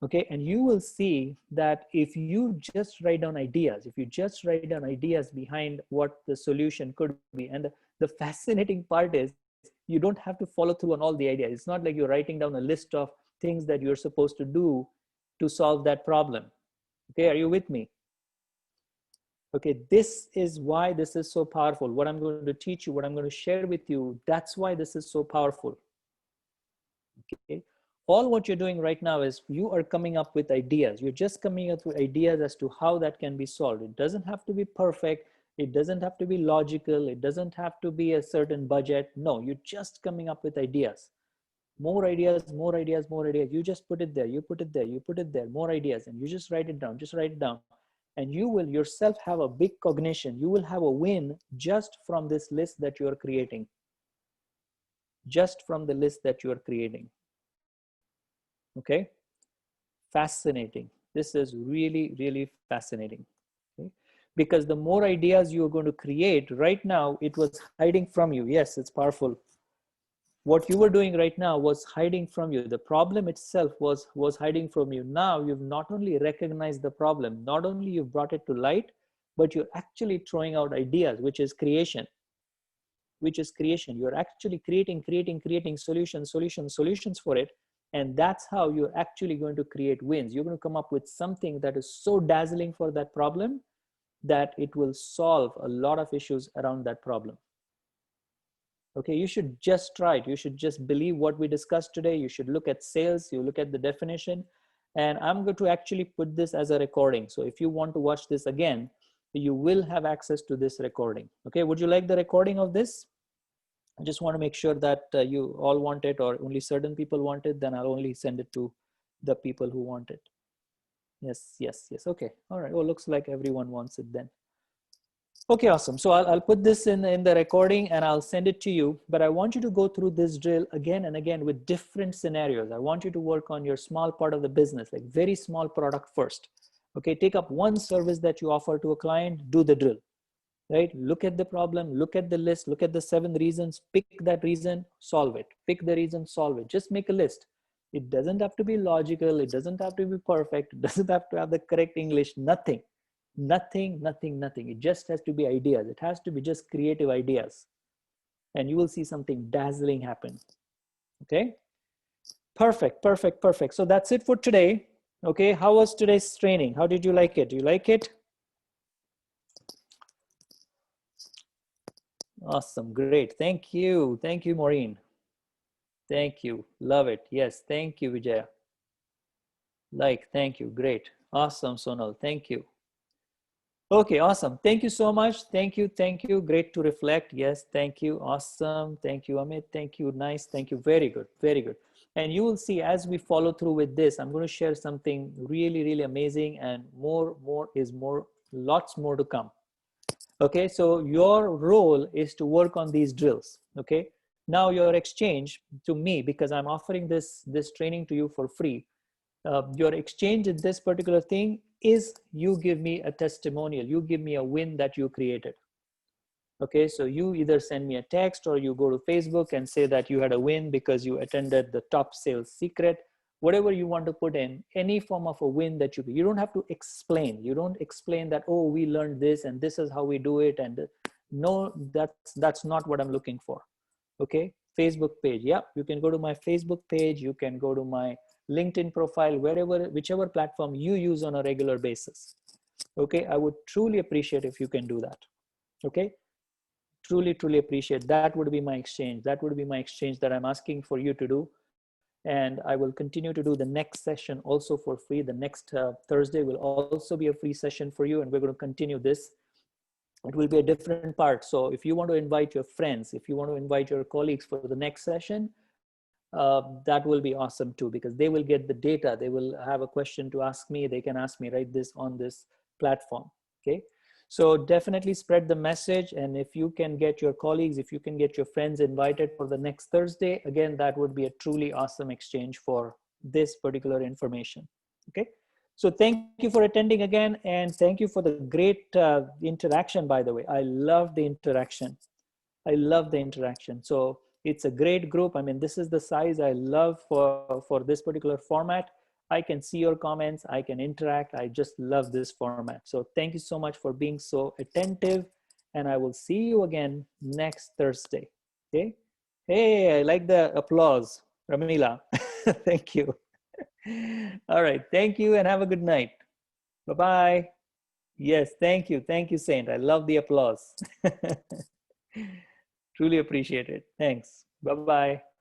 Okay, and you will see that if you just write down ideas, behind what the solution could be, and the fascinating part is you don't have to follow through on all the ideas. It's not like you're writing down a list of things that you're supposed to do to solve that problem. Okay, are you with me? Okay, this is why this is so powerful. What I'm going to teach you, what I'm going to share with you, that's why this is so powerful. Okay, all what you're doing right now is you are coming up with ideas. You're just coming up with ideas as to how that can be solved. It doesn't have to be perfect. It doesn't have to be logical. It doesn't have to be a certain budget. No, you're just coming up with ideas. More ideas, more ideas, more ideas. You just put it there, you put it there, you put it there, more ideas, and you just write it down, And you will yourself have a big cognition. You will have a win just from this list that you are creating. Just from the list that you are creating. Okay, fascinating. This is really, really fascinating. Okay? Because the more ideas you're going to create right now, it was hiding from you. Yes, it's powerful. What you were doing right now was hiding from you. The problem itself was hiding from you. Now you've not only recognized the problem, not only you've brought it to light, but you're actually throwing out ideas, which is creation. You're actually creating solutions for it. And that's how you're actually going to create wins. You're going to come up with something that is so dazzling for that problem that it will solve a lot of issues around that problem. Okay, you should just try it. You should just believe what we discussed today. You should look at sales, you look at the definition, and I'm going to actually put this as a recording. So if you want to watch this again, you will have access to this recording. Okay, would you like the recording of this? I just want to make sure that you all want it, or only certain people want it. Then I'll only send it to the people who want it. Yes, yes, yes. Okay, all right. Well, looks like everyone wants it then. Okay, awesome. So I'll put this in the recording and I'll send it to you, but I want you to go through this drill again and again with different scenarios. I want you to work on your small part of the business, like very small product first. Okay, take up one service that you offer to a client, do the drill, right? Look at the problem, look at the list, look at the 7 reasons, pick that reason, solve it. Pick the reason, solve it. Just make a list. It doesn't have to be logical. It doesn't have to be perfect. It doesn't have to have the correct English, nothing. Nothing. It just has to be ideas. It has to be just creative ideas. And you will see something dazzling happen. Okay? Perfect. So that's it for today. Okay, how was today's training? How did you like it? Do you like it? Awesome, great. Thank you, Maureen. Thank you, love it. Yes, thank you, Vijaya. Thank you, great. Awesome, Sonal, thank you. Okay, awesome. Thank you so much. Thank you. Great to reflect. Yes, thank you. Awesome. Thank you, Amit. Thank you. Nice. Thank you. Very good. Very good. And you will see as we follow through with this, I'm going to share something really, really amazing, and lots more to come. Okay, so your role is to work on these drills. Okay, now your exchange to me, because I'm offering this training to you for free, your exchange in this particular thing is you give me a testimonial, you give me a win that you created. Okay, so you either send me a text or you go to Facebook and say that you had a win because you attended the top sales secret. Whatever you want to put in, any form of a win that you don't have to explain. You don't explain that, oh, we learned this and this is how we do it. And no, that's not what I'm looking for. Okay, Facebook page. Yeah, you can go to my Facebook page. You can go to my LinkedIn profile, whichever platform you use on a regular basis. Okay, I would truly appreciate if you can do that. Okay, truly appreciate. That would be my exchange. That would be my exchange that I'm asking for you to do. And I will continue to do the next session also for free. The next Thursday will also be a free session for you, and we're going to continue this. It will be a different part. So if you want to invite your friends, if you want to invite your colleagues for the next session, that will be awesome too, because they will get the data. They will have a question to ask me. They can ask me right this on this platform. Okay, so definitely spread the message. And if you can get your colleagues, if you can get your friends invited for the next Thursday, again, that would be a truly awesome exchange for this particular information. Okay, so thank you for attending again, and thank you for the great interaction. By the way, I love the interaction. So it's a great group. I mean, this is the size I love for this particular format. I can see your comments, I can interact. I just love this format. So thank you so much for being so attentive, and I will see you again next Thursday. Okay. Hey, I like the applause, Ramila. Thank you. All right. Thank you and have a good night. Bye-bye. Yes, thank you. Thank you, Saint. I love the applause. Truly appreciate it. Thanks. Bye-bye.